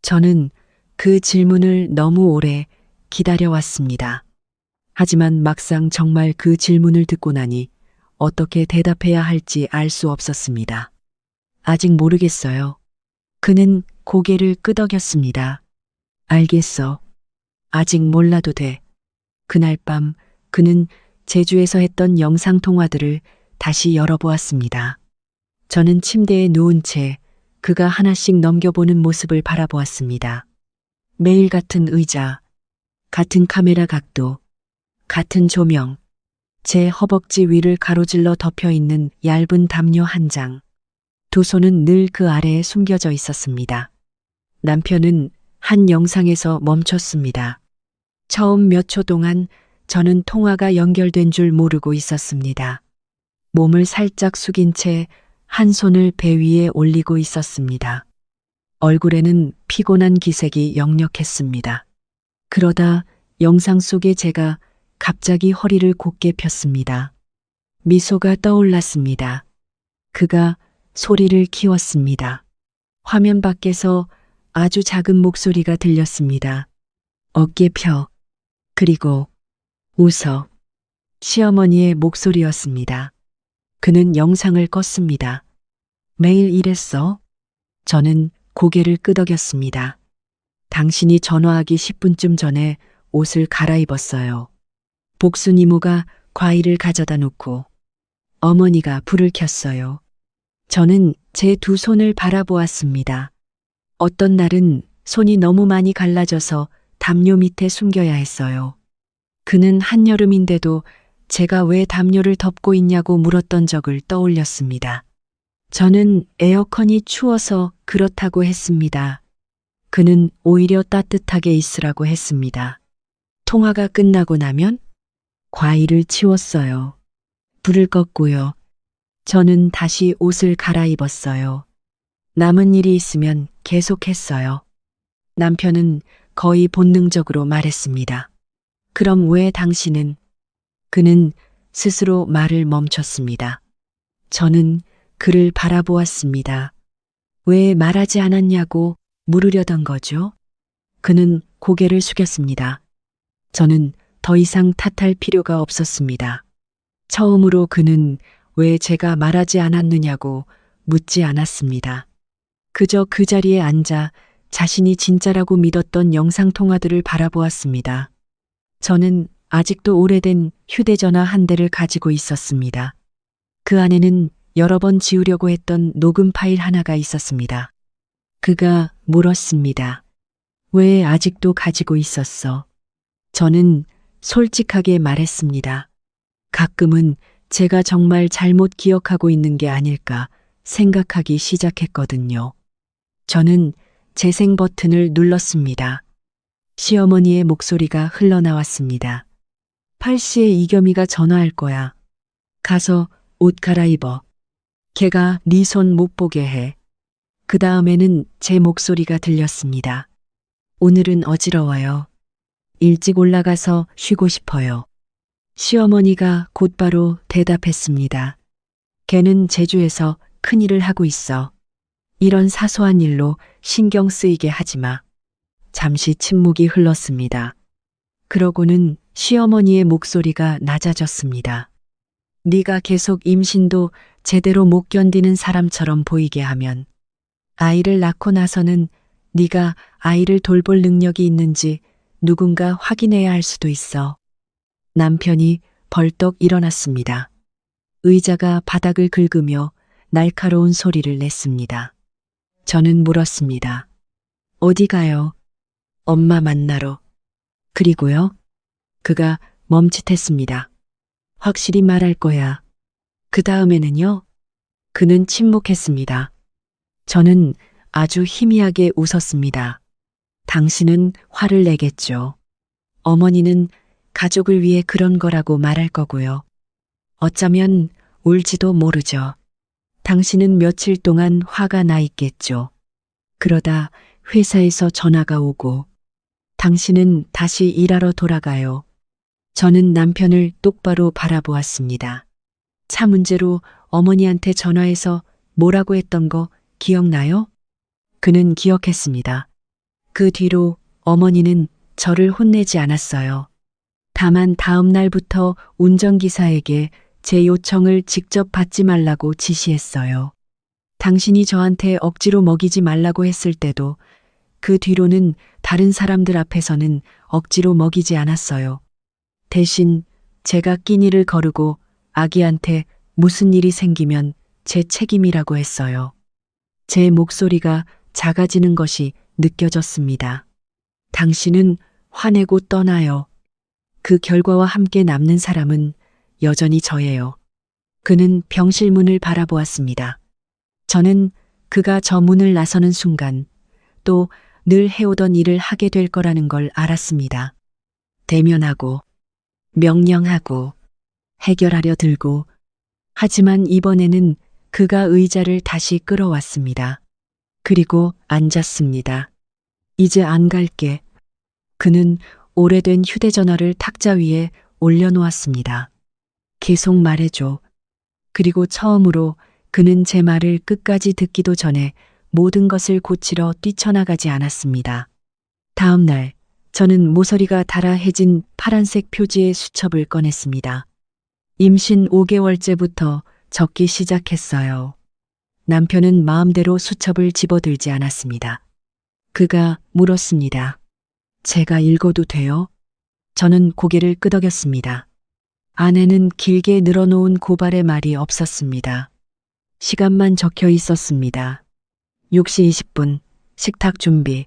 저는 그 질문을 너무 오래 기다려왔습니다. 하지만 막상 정말 그 질문을 듣고 나니 어떻게 대답해야 할지 알 수 없었습니다. 아직 모르겠어요. 그는 고개를 끄덕였습니다. 알겠어. 아직 몰라도 돼. 그날 밤 그는 제주에서 했던 영상통화들을 다시 열어보았습니다. 저는 침대에 누운 채 그가 하나씩 넘겨보는 모습을 바라보았습니다. 매일 같은 의자, 같은 카메라 각도, 같은 조명, 제 허벅지 위를 가로질러 덮여 있는 얇은 담요 한 장. 두 손은 늘 그 아래에 숨겨져 있었습니다. 남편은 한 영상에서 멈췄습니다. 처음 몇 초 동안 저는 통화가 연결된 줄 모르고 있었습니다. 몸을 살짝 숙인 채 한 손을 배 위에 올리고 있었습니다. 얼굴에는 피곤한 기색이 역력했습니다. 그러다 영상 속에 제가 갑자기 허리를 곧게 폈습니다. 미소가 떠올랐습니다. 그가 소리를 키웠습니다. 화면 밖에서 아주 작은 목소리가 들렸습니다. 어깨 펴. 그리고 웃어. 시어머니의 목소리였습니다. 그는 영상을 껐습니다. 매일 이랬어? 저는 고개를 끄덕였습니다. 당신이 전화하기 10분쯤 전에 옷을 갈아입었어요. 복순 이모가 과일을 가져다 놓고 어머니가 불을 켰어요. 저는 제 두 손을 바라보았습니다. 어떤 날은 손이 너무 많이 갈라져서 담요 밑에 숨겨야 했어요. 그는 한여름인데도 제가 왜 담요를 덮고 있냐고 물었던 적을 떠올렸습니다. 저는 에어컨이 추워서 그렇다고 했습니다. 그는 오히려 따뜻하게 있으라고 했습니다. 통화가 끝나고 나면 과일을 치웠어요. 불을 껐고요. 저는 다시 옷을 갈아입었어요. 남은 일이 있으면 계속했어요. 남편은 거의 본능적으로 말했습니다. 그럼 왜 당신은? 그는 스스로 말을 멈췄습니다. 저는 그를 바라보았습니다. 왜 말하지 않았냐고 물으려던 거죠? 그는 고개를 숙였습니다. 저는 더 이상 탓할 필요가 없었습니다. 처음으로 그는 왜 제가 말하지 않았느냐고 묻지 않았습니다. 그저 그 자리에 앉아 자신이 진짜라고 믿었던 영상통화들을 바라보았습니다. 저는 아직도 오래된 휴대전화 한 대를 가지고 있었습니다. 그 안에는 여러 번 지우려고 했던 녹음 파일 하나가 있었습니다. 그가 물었습니다. 왜 아직도 가지고 있었어? 저는 솔직하게 말했습니다. 가끔은 제가 정말 잘못 기억하고 있는 게 아닐까 생각하기 시작했거든요. 저는 재생 버튼을 눌렀습니다. 시어머니의 목소리가 흘러나왔습니다. 8시에 이겸이가 전화할 거야. 가서 옷 갈아입어. 걔가 네 손 못 보게 해. 그 다음에는 제 목소리가 들렸습니다. 오늘은 어지러워요. 일찍 올라가서 쉬고 싶어요. 시어머니가 곧바로 대답했습니다. 걔는 제주에서 큰일을 하고 있어. 이런 사소한 일로 신경 쓰이게 하지 마. 잠시 침묵이 흘렀습니다. 그러고는 시어머니의 목소리가 낮아졌습니다. 네가 계속 임신도 제대로 못 견디는 사람처럼 보이게 하면 아이를 낳고 나서는 네가 아이를 돌볼 능력이 있는지 누군가 확인해야 할 수도 있어. 남편이 벌떡 일어났습니다. 의자가 바닥을 긁으며 날카로운 소리를 냈습니다. 저는 물었습니다. 어디 가요? 엄마 만나러. 그리고요? 그가 멈칫했습니다. 확실히 말할 거야. 그 다음에는요? 그는 침묵했습니다. 저는 아주 희미하게 웃었습니다. 당신은 화를 내겠죠. 어머니는 가족을 위해 그런 거라고 말할 거고요. 어쩌면 울지도 모르죠. 당신은 며칠 동안 화가 나 있겠죠. 그러다 회사에서 전화가 오고 당신은 다시 일하러 돌아가요. 저는 남편을 똑바로 바라보았습니다. 차 문제로 어머니한테 전화해서 뭐라고 했던 거 기억나요? 그는 기억했습니다. 그 뒤로 어머니는 저를 혼내지 않았어요. 다만 다음 날부터 운전기사에게 제 요청을 직접 받지 말라고 지시했어요. 당신이 저한테 억지로 먹이지 말라고 했을 때도 그 뒤로는 다른 사람들 앞에서는 억지로 먹이지 않았어요. 대신 제가 끼니를 거르고 아기한테 무슨 일이 생기면 제 책임이라고 했어요. 제 목소리가 작아지는 것이 느껴졌습니다. 당신은 화내고 떠나요. 그 결과와 함께 남는 사람은 여전히 저예요. 그는 병실 문을 바라보았습니다. 저는 그가 저 문을 나서는 순간 또 늘 해오던 일을 하게 될 거라는 걸 알았습니다. 대면하고, 명령하고, 해결하려 들고, 하지만 이번에는 그가 의자를 다시 끌어왔습니다. 그리고 앉았습니다. 이제 안 갈게. 그는 오래된 휴대전화를 탁자 위에 올려놓았습니다. 계속 말해줘. 그리고 처음으로 그는 제 말을 끝까지 듣기도 전에 모든 것을 고치러 뛰쳐나가지 않았습니다. 다음 날, 저는 모서리가 달아해진 파란색 표지의 수첩을 꺼냈습니다. 임신 5개월째부터 적기 시작했어요. 남편은 마음대로 수첩을 집어들지 않았습니다. 그가 물었습니다. 제가 읽어도 돼요? 저는 고개를 끄덕였습니다. 안에는 길게 늘어놓은 고발의 말이 없었습니다. 시간만 적혀 있었습니다. 6시 20분, 식탁 준비.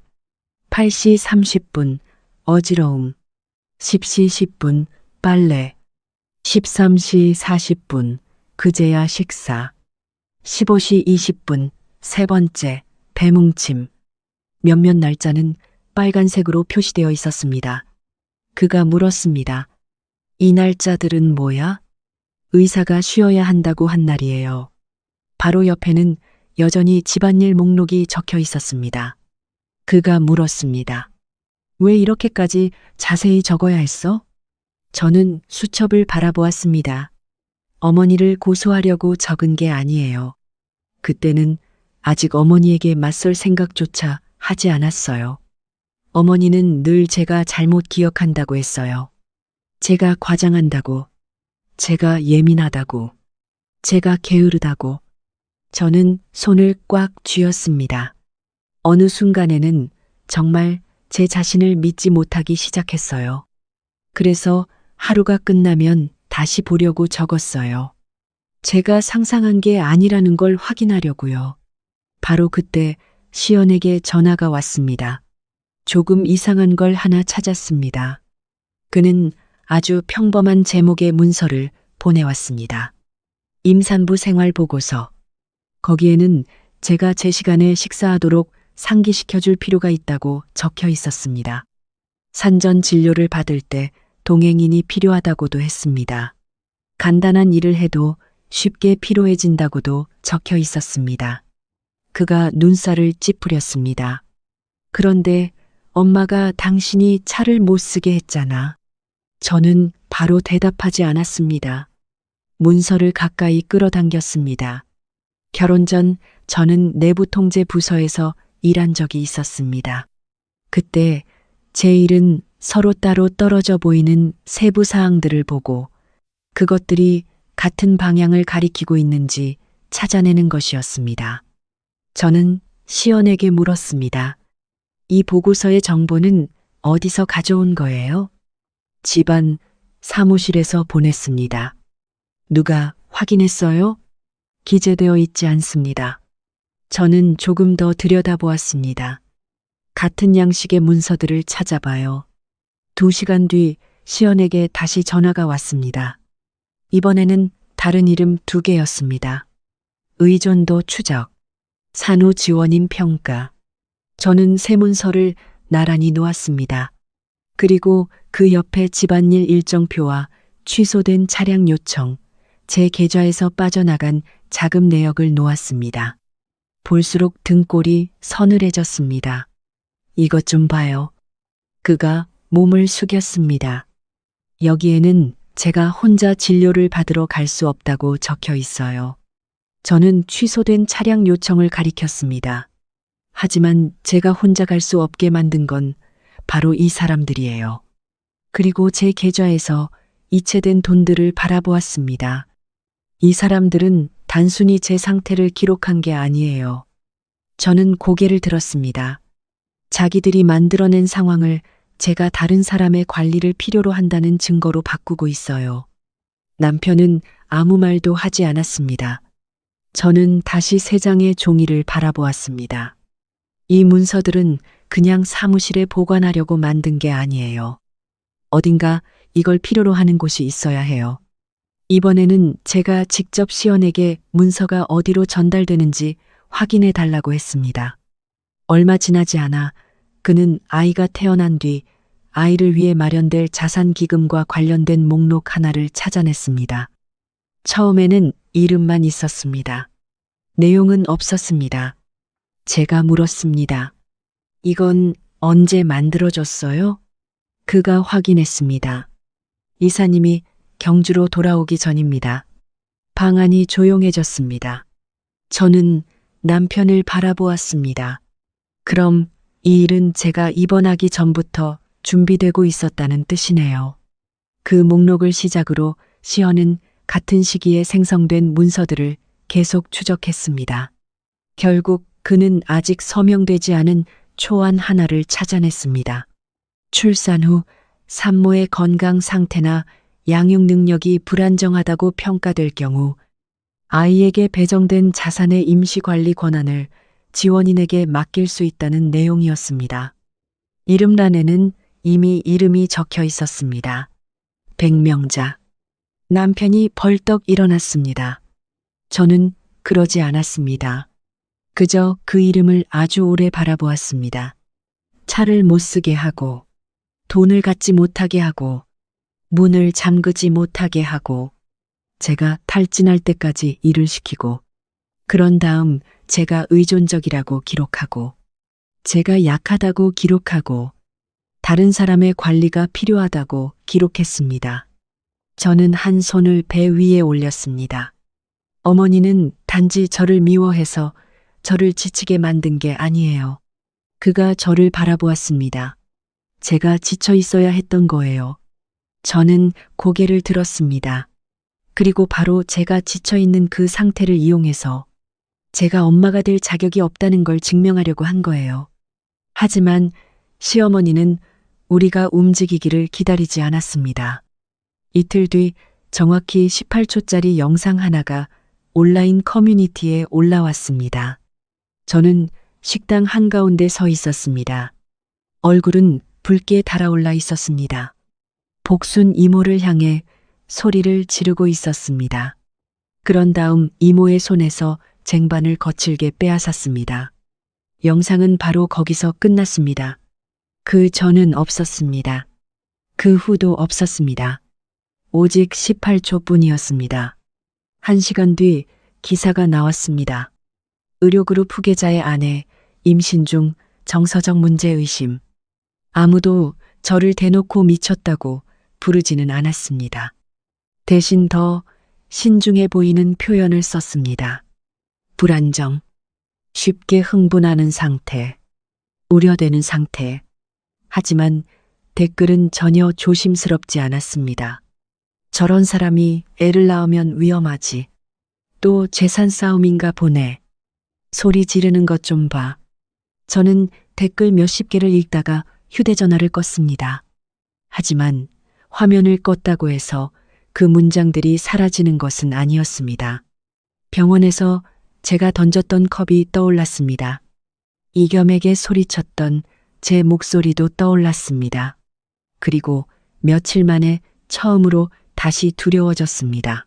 8시 30분, 어지러움. 10시 10분, 빨래. 13시 40분, 그제야 식사. 15시 20분, 세 번째, 배뭉침. 몇몇 날짜는 빨간색으로 표시되어 있었습니다. 그가 물었습니다. 이 날짜들은 뭐야? 의사가 쉬어야 한다고 한 날이에요. 바로 옆에는 여전히 집안일 목록이 적혀 있었습니다. 그가 물었습니다. 왜 이렇게까지 자세히 적어야 했어? 저는 수첩을 바라보았습니다. 어머니를 고소하려고 적은 게 아니에요. 그때는 아직 어머니에게 맞설 생각조차 하지 않았어요. 어머니는 늘 제가 잘못 기억한다고 했어요. 제가 과장한다고, 제가 예민하다고, 제가 게으르다고. 저는 손을 꽉 쥐었습니다. 어느 순간에는 정말 제 자신을 믿지 못하기 시작했어요. 그래서 하루가 끝나면 다시 보려고 적었어요. 제가 상상한 게 아니라는 걸 확인하려고요. 바로 그때 시연에게 전화가 왔습니다. 조금 이상한 걸 하나 찾았습니다. 그는 아주 평범한 제목의 문서를 보내왔습니다. 임산부 생활 보고서. 거기에는 제가 제 시간에 식사하도록 상기시켜줄 필요가 있다고 적혀 있었습니다. 산전 진료를 받을 때 동행인이 필요하다고도 했습니다. 간단한 일을 해도 쉽게 피로해진다고도 적혀 있었습니다. 그가 눈살을 찌푸렸습니다. 그런데 엄마가 당신이 차를 못 쓰게 했잖아. 저는 바로 대답하지 않았습니다. 문서를 가까이 끌어당겼습니다. 결혼 전 저는 내부통제 부서에서 일한 적이 있었습니다. 그때 제 일은 서로 따로 떨어져 보이는 세부 사항들을 보고 그것들이 같은 방향을 가리키고 있는지 찾아내는 것이었습니다. 저는 시연에게 물었습니다. 이 보고서의 정보는 어디서 가져온 거예요? 집안 사무실에서 보냈습니다. 누가 확인했어요? 기재되어 있지 않습니다. 저는 조금 더 들여다보았습니다. 같은 양식의 문서들을 찾아봐요. 2시간 뒤 시연에게 다시 전화가 왔습니다. 이번에는 다른 이름 2개였습니다. 의존도 추적, 산후 지원인 평가. 저는 새 문서를 나란히 놓았습니다. 그리고 그 옆에 집안일 일정표와 취소된 차량 요청, 제 계좌에서 빠져나간 자금 내역을 놓았습니다. 볼수록 등골이 서늘해졌습니다. 이것 좀 봐요. 그가 몸을 숙였습니다. 여기에는 제가 혼자 진료를 받으러 갈 수 없다고 적혀 있어요. 저는 취소된 차량 요청을 가리켰습니다. 하지만 제가 혼자 갈 수 없게 만든 건 바로 이 사람들이에요. 그리고 제 계좌에서 이체된 돈들을 바라보았습니다. 이 사람들은 단순히 제 상태를 기록한 게 아니에요. 저는 고개를 들었습니다. 자기들이 만들어낸 상황을 제가 다른 사람의 관리를 필요로 한다는 증거로 바꾸고 있어요. 남편은 아무 말도 하지 않았습니다. 저는 다시 3장의 종이를 바라보았습니다. 이 문서들은 그냥 사무실에 보관하려고 만든 게 아니에요. 어딘가 이걸 필요로 하는 곳이 있어야 해요. 이번에는 제가 직접 시연에게 문서가 어디로 전달되는지 확인해 달라고 했습니다. 얼마 지나지 않아 그는 아이가 태어난 뒤 아이를 위해 마련될 자산기금과 관련된 목록 하나를 찾아냈습니다. 처음에는 이름만 있었습니다. 내용은 없었습니다. 제가 물었습니다. 이건 언제 만들어졌어요? 그가 확인했습니다. 이사님이 경주로 돌아오기 전입니다. 방안이 조용해졌습니다. 저는 남편을 바라보았습니다. 그럼 이 일은 제가 입원하기 전부터 준비되고 있었다는 뜻이네요. 그 목록을 시작으로 시연은 같은 시기에 생성된 문서들을 계속 추적했습니다. 결국 그는 아직 서명되지 않은 초안 하나를 찾아냈습니다. 출산 후 산모의 건강 상태나 양육 능력이 불안정하다고 평가될 경우 아이에게 배정된 자산의 임시관리 권한을 지원인에게 맡길 수 있다는 내용이었습니다. 이름란에는 이미 이름이 적혀 있었습니다. 백명자. 남편이 벌떡 일어났습니다. 저는 그러지 않았습니다. 그저 그 이름을 아주 오래 바라보았습니다. 차를 못 쓰게 하고, 돈을 갖지 못하게 하고, 문을 잠그지 못하게 하고, 제가 탈진할 때까지 일을 시키고, 그런 다음 제가 의존적이라고 기록하고, 제가 약하다고 기록하고, 다른 사람의 관리가 필요하다고 기록했습니다. 저는 한 손을 배 위에 올렸습니다. 어머니는 단지 저를 미워해서 저를 지치게 만든 게 아니에요. 그가 저를 바라보았습니다. 제가 지쳐 있어야 했던 거예요. 저는 고개를 들었습니다. 그리고 바로 제가 지쳐 있는 그 상태를 이용해서 제가 엄마가 될 자격이 없다는 걸 증명하려고 한 거예요. 하지만 시어머니는 우리가 움직이기를 기다리지 않았습니다. 이틀 뒤 정확히 18초짜리 영상 하나가 온라인 커뮤니티에 올라왔습니다. 저는 식당 한가운데 서 있었습니다. 얼굴은 붉게 달아올라 있었습니다. 복순 이모를 향해 소리를 지르고 있었습니다. 그런 다음 이모의 손에서 쟁반을 거칠게 빼앗았습니다. 영상은 바로 거기서 끝났습니다. 그 전은 없었습니다. 그 후도 없었습니다. 오직 18초 뿐이었습니다. 1시간 뒤 기사가 나왔습니다. 의료그룹 후계자의 아내, 임신 중 정서적 문제 의심. 아무도 저를 대놓고 미쳤다고 부르지는 않았습니다. 대신 더 신중해 보이는 표현을 썼습니다. 불안정, 쉽게 흥분하는 상태, 우려되는 상태. 하지만 댓글은 전혀 조심스럽지 않았습니다. 저런 사람이 애를 낳으면 위험하지. 또 재산 싸움인가 보네. 소리 지르는 것 좀 봐. 저는 댓글 몇십 개를 읽다가 휴대전화를 껐습니다. 하지만 화면을 껐다고 해서 그 문장들이 사라지는 것은 아니었습니다. 병원에서 제가 던졌던 컵이 떠올랐습니다. 이겸에게 소리쳤던 제 목소리도 떠올랐습니다. 그리고 며칠 만에 처음으로 다시 두려워졌습니다.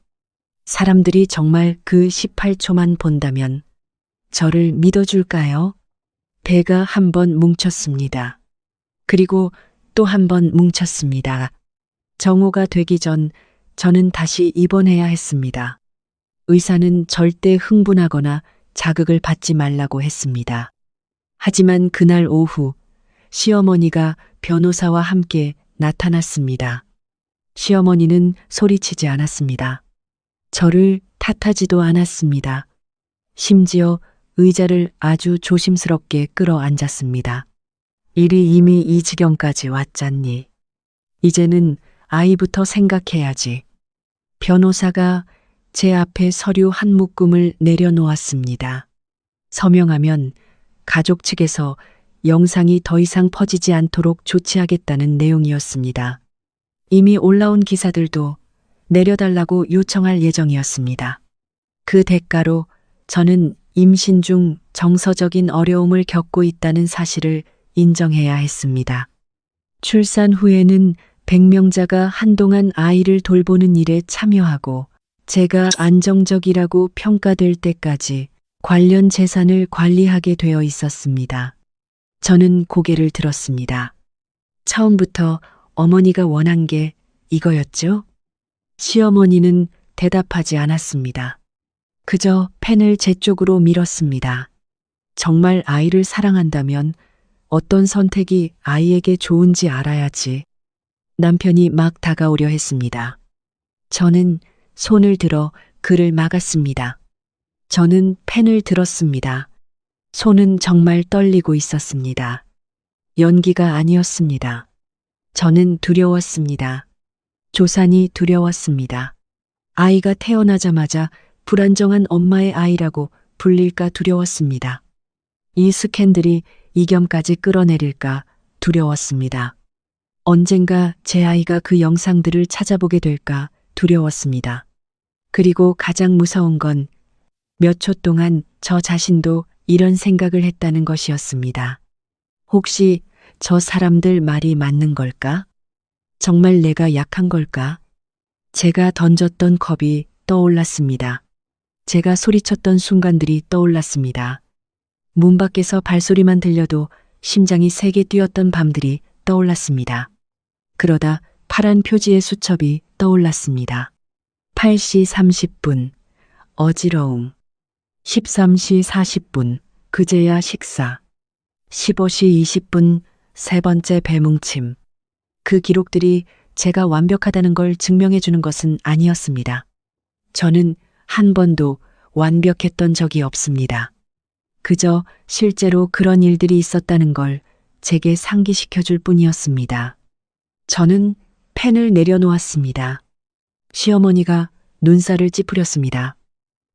사람들이 정말 그 18초만 본다면 저를 믿어줄까요? 배가 한 번 뭉쳤습니다. 그리고 또 한 번 뭉쳤습니다. 정오가 되기 전 저는 다시 입원해야 했습니다. 의사는 절대 흥분하거나 자극을 받지 말라고 했습니다. 하지만 그날 오후 시어머니가 변호사와 함께 나타났습니다. 시어머니는 소리치지 않았습니다. 저를 탓하지도 않았습니다. 심지어 의자를 아주 조심스럽게 끌어앉았습니다. 일이 이미 이 지경까지 왔잖니. 이제는 아이부터 생각해야지. 변호사가 제 앞에 서류 한 묶음을 내려놓았습니다. 서명하면 가족 측에서 영상이 더 이상 퍼지지 않도록 조치하겠다는 내용이었습니다. 이미 올라온 기사들도 내려달라고 요청할 예정이었습니다. 그 대가로 저는 임신 중 정서적인 어려움을 겪고 있다는 사실을 인정해야 했습니다. 출산 후에는 백명자가 한동안 아이를 돌보는 일에 참여하고 제가 안정적이라고 평가될 때까지 관련 재산을 관리하게 되어 있었습니다. 저는 고개를 들었습니다. 처음부터 어머니가 원한 게 이거였죠? 시어머니는 대답하지 않았습니다. 그저 펜을 제 쪽으로 밀었습니다. 정말 아이를 사랑한다면 어떤 선택이 아이에게 좋은지 알아야지. 남편이 막 다가오려 했습니다. 저는 손을 들어 그를 막았습니다. 저는 펜을 들었습니다. 손은 정말 떨리고 있었습니다. 연기가 아니었습니다. 저는 두려웠습니다. 조산이 두려웠습니다. 아이가 태어나자마자 불안정한 엄마의 아이라고 불릴까 두려웠습니다. 이 스캔들이 이겸까지 끌어내릴까 두려웠습니다. 언젠가 제 아이가 그 영상들을 찾아보게 될까 두려웠습니다. 그리고 가장 무서운 건 몇 초 동안 저 자신도 이런 생각을 했다는 것이었습니다. 혹시 저 사람들 말이 맞는 걸까? 정말 내가 약한 걸까? 제가 던졌던 컵이 떠올랐습니다. 제가 소리쳤던 순간들이 떠올랐습니다. 문 밖에서 발소리만 들려도 심장이 세게 뛰었던 밤들이 떠올랐습니다. 그러다 파란 표지의 수첩이 떠올랐습니다. 8시 30분, 어지러움. 13시 40분, 그제야 식사. 15시 20분, 세 번째 배뭉침. 그 기록들이 제가 완벽하다는 걸 증명해 주는 것은 아니었습니다. 저는 한 번도 완벽했던 적이 없습니다. 그저 실제로 그런 일들이 있었다는 걸 제게 상기시켜 줄 뿐이었습니다. 저는 펜을 내려놓았습니다. 시어머니가 눈살을 찌푸렸습니다.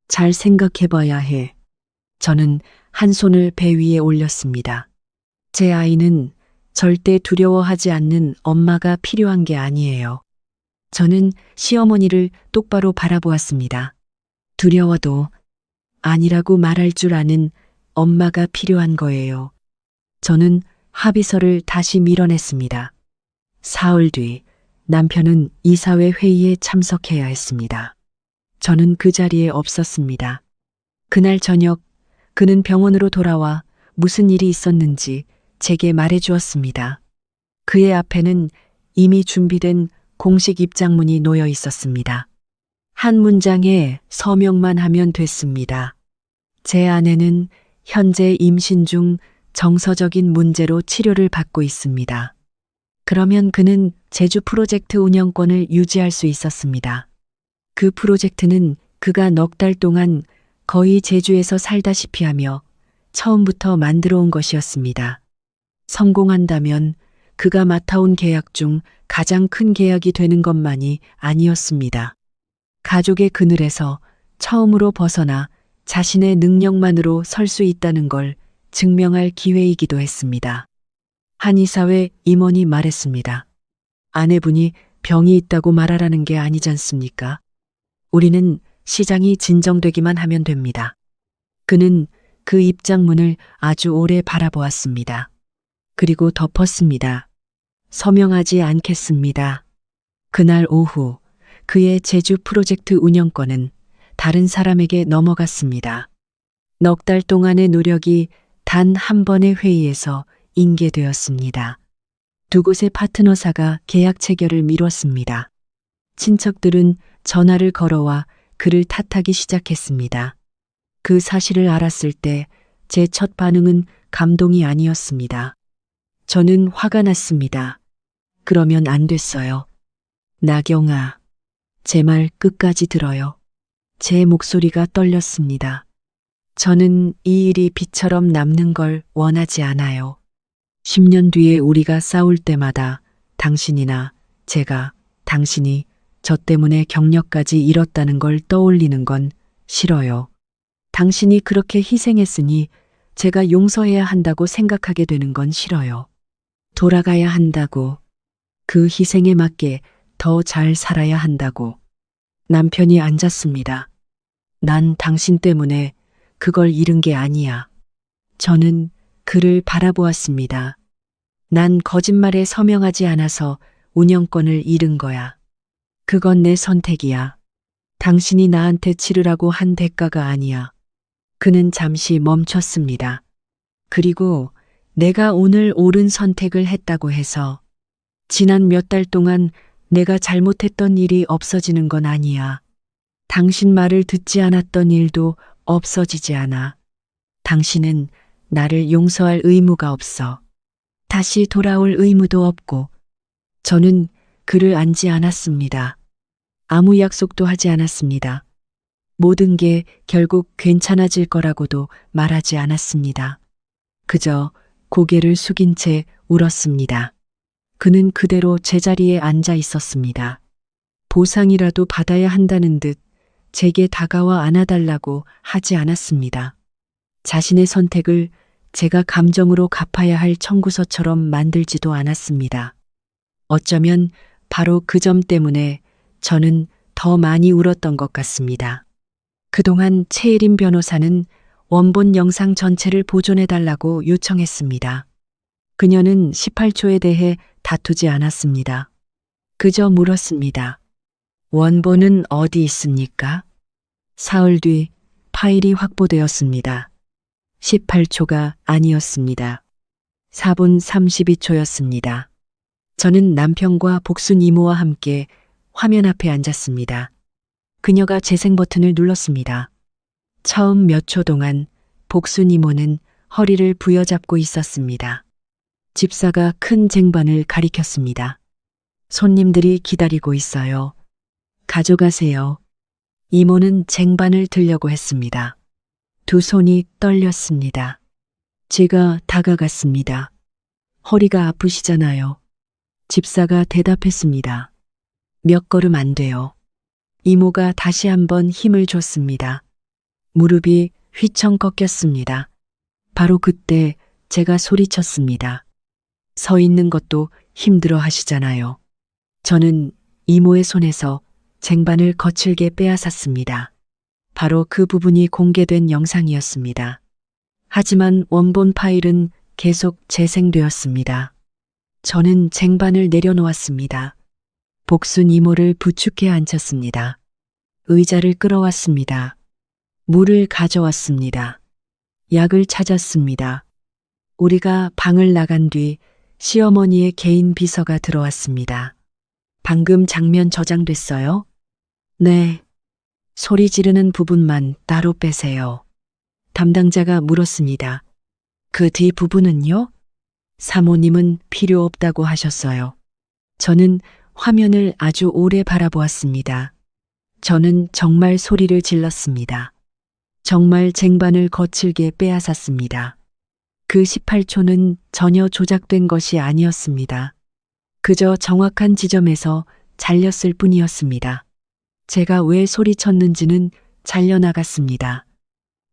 잘 생각해 봐야 해. 저는 한 손을 배 위에 올렸습니다. 제 아이는 절대 두려워하지 않는 엄마가 필요한 게 아니에요. 저는 시어머니를 똑바로 바라보았습니다. 두려워도 아니라고 말할 줄 아는 엄마가 필요한 거예요. 저는 합의서를 다시 밀어냈습니다. 사흘 뒤 남편은 이사회 회의에 참석해야 했습니다. 저는 그 자리에 없었습니다. 그날 저녁 그는 병원으로 돌아와 무슨 일이 있었는지 제게 말해 주었습니다. 그의 앞에는 이미 준비된 공식 입장문이 놓여 있었습니다. 한 문장에 서명만 하면 됐습니다. 제 아내는 현재 임신 중 정서적인 문제로 치료를 받고 있습니다. 그러면 그는 제주 프로젝트 운영권을 유지할 수 있었습니다. 그 프로젝트는 그가 넉 달 동안 거의 제주에서 살다시피 하며 처음부터 만들어 온 것이었습니다. 성공한다면 그가 맡아온 계약 중 가장 큰 계약이 되는 것만이 아니었습니다. 가족의 그늘에서 처음으로 벗어나 자신의 능력만으로 설 수 있다는 걸 증명할 기회이기도 했습니다. 한의사회 임원이 말했습니다. 아내분이 병이 있다고 말하라는 게 아니지 않습니까? 우리는 시장이 진정되기만 하면 됩니다. 그는 그 입장문을 아주 오래 바라보았습니다. 그리고 덮었습니다. 서명하지 않겠습니다. 그날 오후 그의 제주 프로젝트 운영권은 다른 사람에게 넘어갔습니다. 넉 달 동안의 노력이 단 한 번의 회의에서 인계되었습니다. 두 곳의 파트너사가 계약 체결을 미뤘습니다. 친척들은 전화를 걸어와 그를 탓하기 시작했습니다. 그 사실을 알았을 때 제 첫 반응은 감동이 아니었습니다. 저는 화가 났습니다. 그러면 안 됐어요. 나경아, 제 말 끝까지 들어요. 제 목소리가 떨렸습니다. 저는 이 일이 빛처럼 남는 걸 원하지 않아요. 10년 뒤에 우리가 싸울 때마다 당신이나 제가, 당신이 저 때문에 경력까지 잃었다는 걸 떠올리는 건 싫어요. 당신이 그렇게 희생했으니 제가 용서해야 한다고 생각하게 되는 건 싫어요. 돌아가야 한다고, 그 희생에 맞게 더 잘 살아야 한다고. 남편이 앉았습니다. 난 당신 때문에 그걸 잃은 게 아니야. 저는 그를 바라보았습니다. 난 거짓말에 서명하지 않아서 운영권을 잃은 거야. 그건 내 선택이야. 당신이 나한테 치르라고 한 대가가 아니야. 그는 잠시 멈췄습니다. 그리고 내가 오늘 옳은 선택을 했다고 해서 지난 몇 달 동안 내가 잘못했던 일이 없어지는 건 아니야. 당신 말을 듣지 않았던 일도 없어지지 않아. 당신은 나를 용서할 의무가 없어. 다시 돌아올 의무도 없고. 저는 그를 안지 않았습니다. 아무 약속도 하지 않았습니다. 모든 게 결국 괜찮아질 거라고도 말하지 않았습니다. 그저 고개를 숙인 채 울었습니다. 그는 그대로 제자리에 앉아 있었습니다. 보상이라도 받아야 한다는 듯 제게 다가와 안아달라고 하지 않았습니다. 자신의 선택을 제가 감정으로 갚아야 할 청구서처럼 만들지도 않았습니다. 어쩌면 바로 그 점 때문에 저는 더 많이 울었던 것 같습니다. 그동안 최혜림 변호사는 원본 영상 전체를 보존해달라고 요청했습니다. 그녀는 18초에 대해 다투지 않았습니다. 그저 물었습니다. 원본은 어디 있습니까? 사흘 뒤 파일이 확보되었습니다. 18초가 아니었습니다. 4분 32초였습니다. 저는 남편과 복순 이모와 함께 화면 앞에 앉았습니다. 그녀가 재생 버튼을 눌렀습니다. 처음 몇 초 동안 복순 이모는 허리를 부여잡고 있었습니다. 집사가 큰 쟁반을 가리켰습니다. 손님들이 기다리고 있어요. 가져가세요. 이모는 쟁반을 들려고 했습니다. 두 손이 떨렸습니다. 제가 다가갔습니다. 허리가 아프시잖아요. 집사가 대답했습니다. 몇 걸음 안 돼요. 이모가 다시 한번 힘을 줬습니다. 무릎이 휘청 꺾였습니다. 바로 그때 제가 소리쳤습니다. 서 있는 것도 힘들어 하시잖아요. 저는 이모의 손에서 쟁반을 거칠게 빼앗았습니다. 바로 그 부분이 공개된 영상이었습니다. 하지만 원본 파일은 계속 재생되었습니다. 저는 쟁반을 내려놓았습니다. 복순 이모를 부축해 앉혔습니다. 의자를 끌어왔습니다. 물을 가져왔습니다. 약을 찾았습니다. 우리가 방을 나간 뒤 시어머니의 개인 비서가 들어왔습니다. 방금 장면 저장됐어요? 네. 소리 지르는 부분만 따로 빼세요. 담당자가 물었습니다. 그 뒤 부분은요? 사모님은 필요 없다고 하셨어요. 저는 화면을 아주 오래 바라보았습니다. 저는 정말 소리를 질렀습니다. 정말 쟁반을 거칠게 빼앗았습니다. 그 18초는 전혀 조작된 것이 아니었습니다. 그저 정확한 지점에서 잘렸을 뿐이었습니다. 제가 왜 소리쳤는지는 잘려나갔습니다.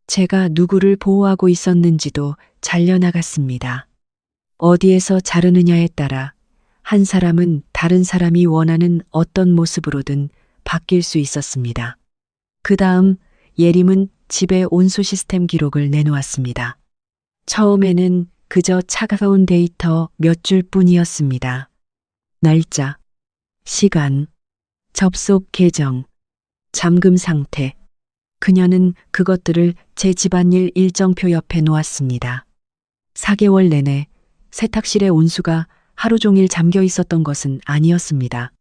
제가 누구를 보호하고 있었는지도 잘려나갔습니다. 어디에서 자르느냐에 따라 한 사람은 다른 사람이 원하는 어떤 모습으로든 바뀔 수 있었습니다. 그 다음 예림은 집에 온수 시스템 기록을 내놓았습니다. 처음에는 그저 차가운 데이터 몇 줄 뿐이었습니다. 날짜, 시간, 접속 계정, 잠금 상태. 그녀는 그것들을 제 집안일 일정표 옆에 놓았습니다. 4개월 내내 세탁실의 온수가 하루 종일 잠겨 있었던 것은 아니었습니다.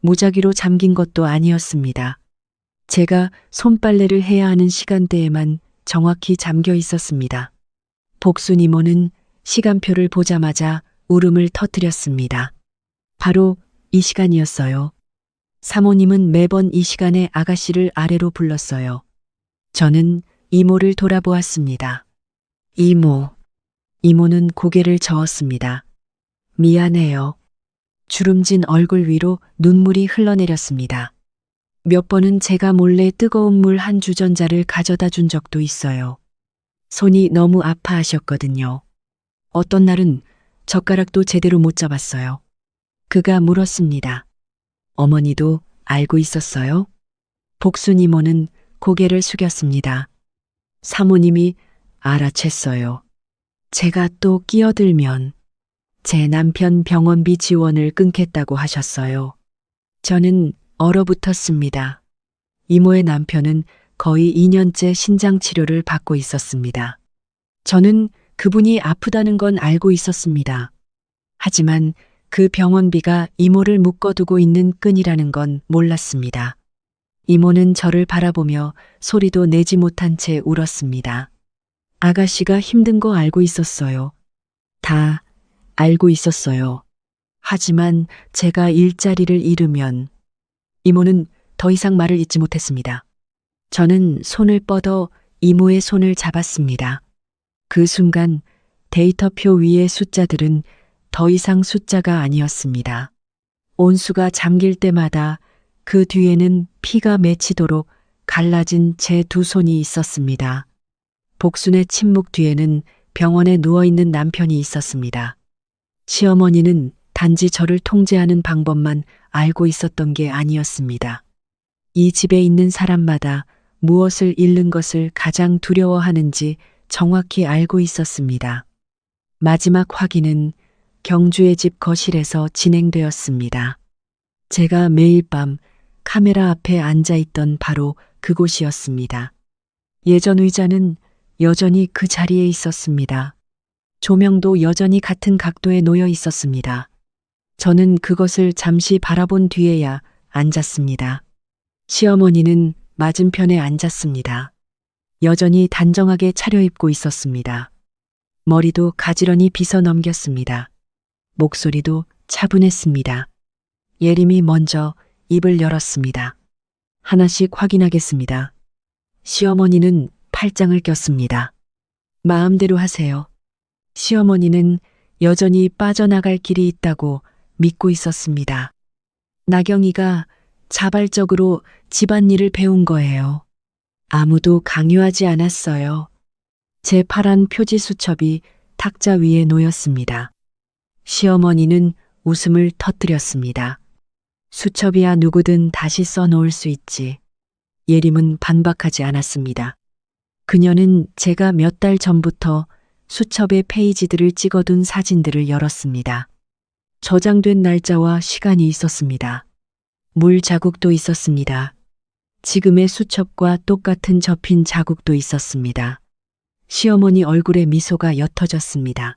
무작위로 잠긴 것도 아니었습니다. 제가 손빨래를 해야 하는 시간대에만 정확히 잠겨 있었습니다. 복순 이모는 시간표를 보자마자 울음을 터뜨렸습니다. 바로 이 시간이었어요. 사모님은 매번 이 시간에 아가씨를 아래로 불렀어요. 저는 이모를 돌아보았습니다. 이모. 이모는 고개를 저었습니다. 미안해요. 주름진 얼굴 위로 눈물이 흘러내렸습니다. 몇 번은 제가 몰래 뜨거운 물 한 주전자를 가져다 준 적도 있어요. 손이 너무 아파하셨거든요. 어떤 날은 젓가락도 제대로 못 잡았어요. 그가 물었습니다. 어머니도 알고 있었어요? 복순 이모는 고개를 숙였습니다. 사모님이 알아챘어요. 제가 또 끼어들면 제 남편 병원비 지원을 끊겠다고 하셨어요. 저는 얼어붙었습니다. 이모의 남편은 거의 2년째 신장 치료를 받고 있었습니다. 저는 그분이 아프다는 건 알고 있었습니다. 하지만 그 병원비가 이모를 묶어두고 있는 끈이라는 건 몰랐습니다. 이모는 저를 바라보며 소리도 내지 못한 채 울었습니다. 아가씨가 힘든 거 알고 있었어요. 다 알고 있었어요. 하지만 제가 일자리를 잃으면 이모는 더 이상 말을 잇지 못했습니다. 저는 손을 뻗어 이모의 손을 잡았습니다. 그 순간 데이터표 위의 숫자들은 더 이상 숫자가 아니었습니다. 온수가 잠길 때마다 그 뒤에는 피가 맺히도록 갈라진 제 두 손이 있었습니다. 복순의 침묵 뒤에는 병원에 누워있는 남편이 있었습니다. 시어머니는 단지 저를 통제하는 방법만 알고 있었던 게 아니었습니다. 이 집에 있는 사람마다 무엇을 잃는 것을 가장 두려워하는지 정확히 알고 있었습니다. 마지막 확인은 경주의 집 거실에서 진행되었습니다. 제가 매일 밤 카메라 앞에 앉아 있던 바로 그곳이었습니다. 예전 의자는 여전히 그 자리에 있었습니다. 조명도 여전히 같은 각도에 놓여 있었습니다. 저는 그것을 잠시 바라본 뒤에야 앉았습니다. 시어머니는 맞은편에 앉았습니다. 여전히 단정하게 차려입고 있었습니다. 머리도 가지런히 빗어 넘겼습니다. 목소리도 차분했습니다. 예림이 먼저 입을 열었습니다. 하나씩 확인하겠습니다. 시어머니는 팔짱을 꼈습니다. 마음대로 하세요. 시어머니는 여전히 빠져나갈 길이 있다고 믿고 있었습니다. 나경이가 자발적으로 집안일을 배운 거예요. 아무도 강요하지 않았어요. 제 파란 표지 수첩이 탁자 위에 놓였습니다. 시어머니는 웃음을 터뜨렸습니다. 수첩이야 누구든 다시 써놓을 수 있지. 예림은 반박하지 않았습니다. 그녀는 제가 몇 달 전부터 수첩에 페이지들을 찍어둔 사진들을 열었습니다. 저장된 날짜와 시간이 있었습니다. 물 자국도 있었습니다. 지금의 수첩과 똑같은 접힌 자국도 있었습니다. 시어머니 얼굴에 미소가 옅어졌습니다.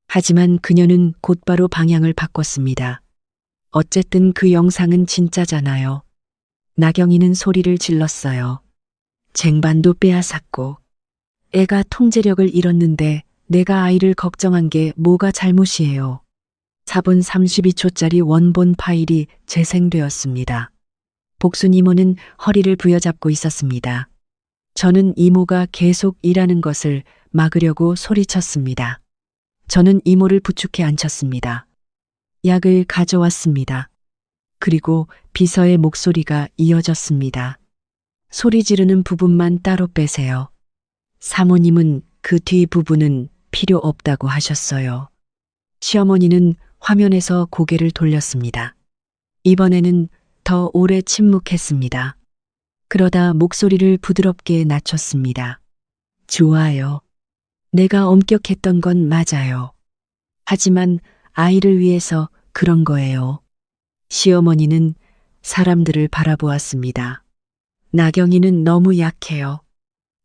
하지만 그녀는 곧바로 방향을 바꿨습니다. 어쨌든 그 영상은 진짜잖아요. 나경이는 소리를 질렀어요. 쟁반도 빼앗았고 애가 통제력을 잃었는데 내가 아이를 걱정한 게 뭐가 잘못이에요. 4분 32초짜리 원본 파일이 재생되었습니다. 복순 이모는 허리를 부여잡고 있었습니다. 저는 이모가 계속 일하는 것을 막으려고 소리쳤습니다. 저는 이모를 부축해 앉혔습니다. 약을 가져왔습니다. 그리고 비서의 목소리가 이어졌습니다. 소리 지르는 부분만 따로 빼세요. 사모님은 그 뒤 부분은 필요 없다고 하셨어요. 시어머니는 화면에서 고개를 돌렸습니다. 이번에는 더 오래 침묵했습니다. 그러다 목소리를 부드럽게 낮췄습니다. 좋아요. 내가 엄격했던 건 맞아요. 하지만 아이를 위해서 그런 거예요. 시어머니는 사람들을 바라보았습니다. 나경이는 너무 약해요.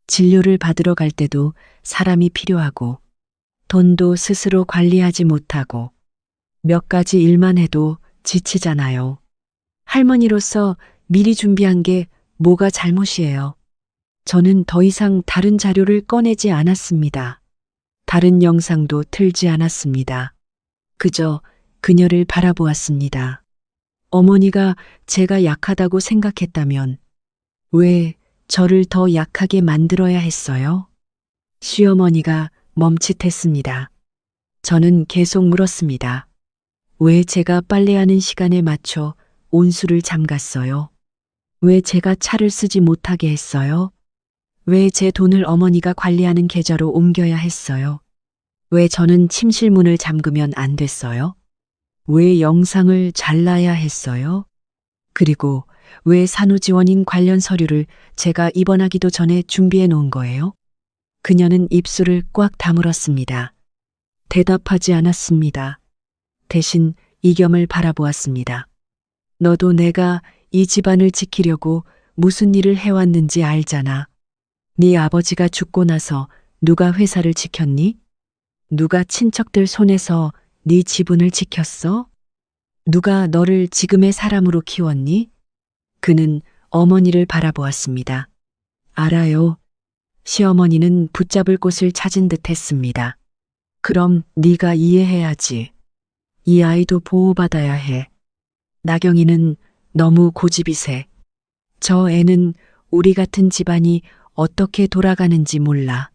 진료를 받으러 갈 때도 사람이 필요하고 돈도 스스로 관리하지 못하고 몇 가지 일만 해도 지치잖아요. 할머니로서 미리 준비한 게 뭐가 잘못이에요. 저는 더 이상 다른 자료를 꺼내지 않았습니다. 다른 영상도 틀지 않았습니다. 그저 그녀를 바라보았습니다. 어머니가 제가 약하다고 생각했다면 왜 저를 더 약하게 만들어야 했어요? 시어머니가 멈칫했습니다. 저는 계속 물었습니다. 왜 제가 빨래하는 시간에 맞춰 온수를 잠갔어요? 왜 제가 차를 쓰지 못하게 했어요? 왜 제 돈을 어머니가 관리하는 계좌로 옮겨야 했어요? 왜 저는 침실 문을 잠그면 안 됐어요? 왜 영상을 잘라야 했어요? 그리고 왜 산후지원인 관련 서류를 제가 입원하기도 전에 준비해 놓은 거예요? 그녀는 입술을 꽉 다물었습니다. 대답하지 않았습니다. 대신 이겸을 바라보았습니다. 너도 내가 이 집안을 지키려고 무슨 일을 해왔는지 알잖아. 네 아버지가 죽고 나서 누가 회사를 지켰니? 누가 친척들 손에서 네 지분을 지켰어? 누가 너를 지금의 사람으로 키웠니? 그는 어머니를 바라보았습니다. 알아요. 시어머니는 붙잡을 곳을 찾은 듯 했습니다. 그럼 네가 이해해야지. 이 아이도 보호받아야 해. 나경이는 너무 고집이세. 저 애는 우리 같은 집안이 어떻게 돌아가는지 몰라.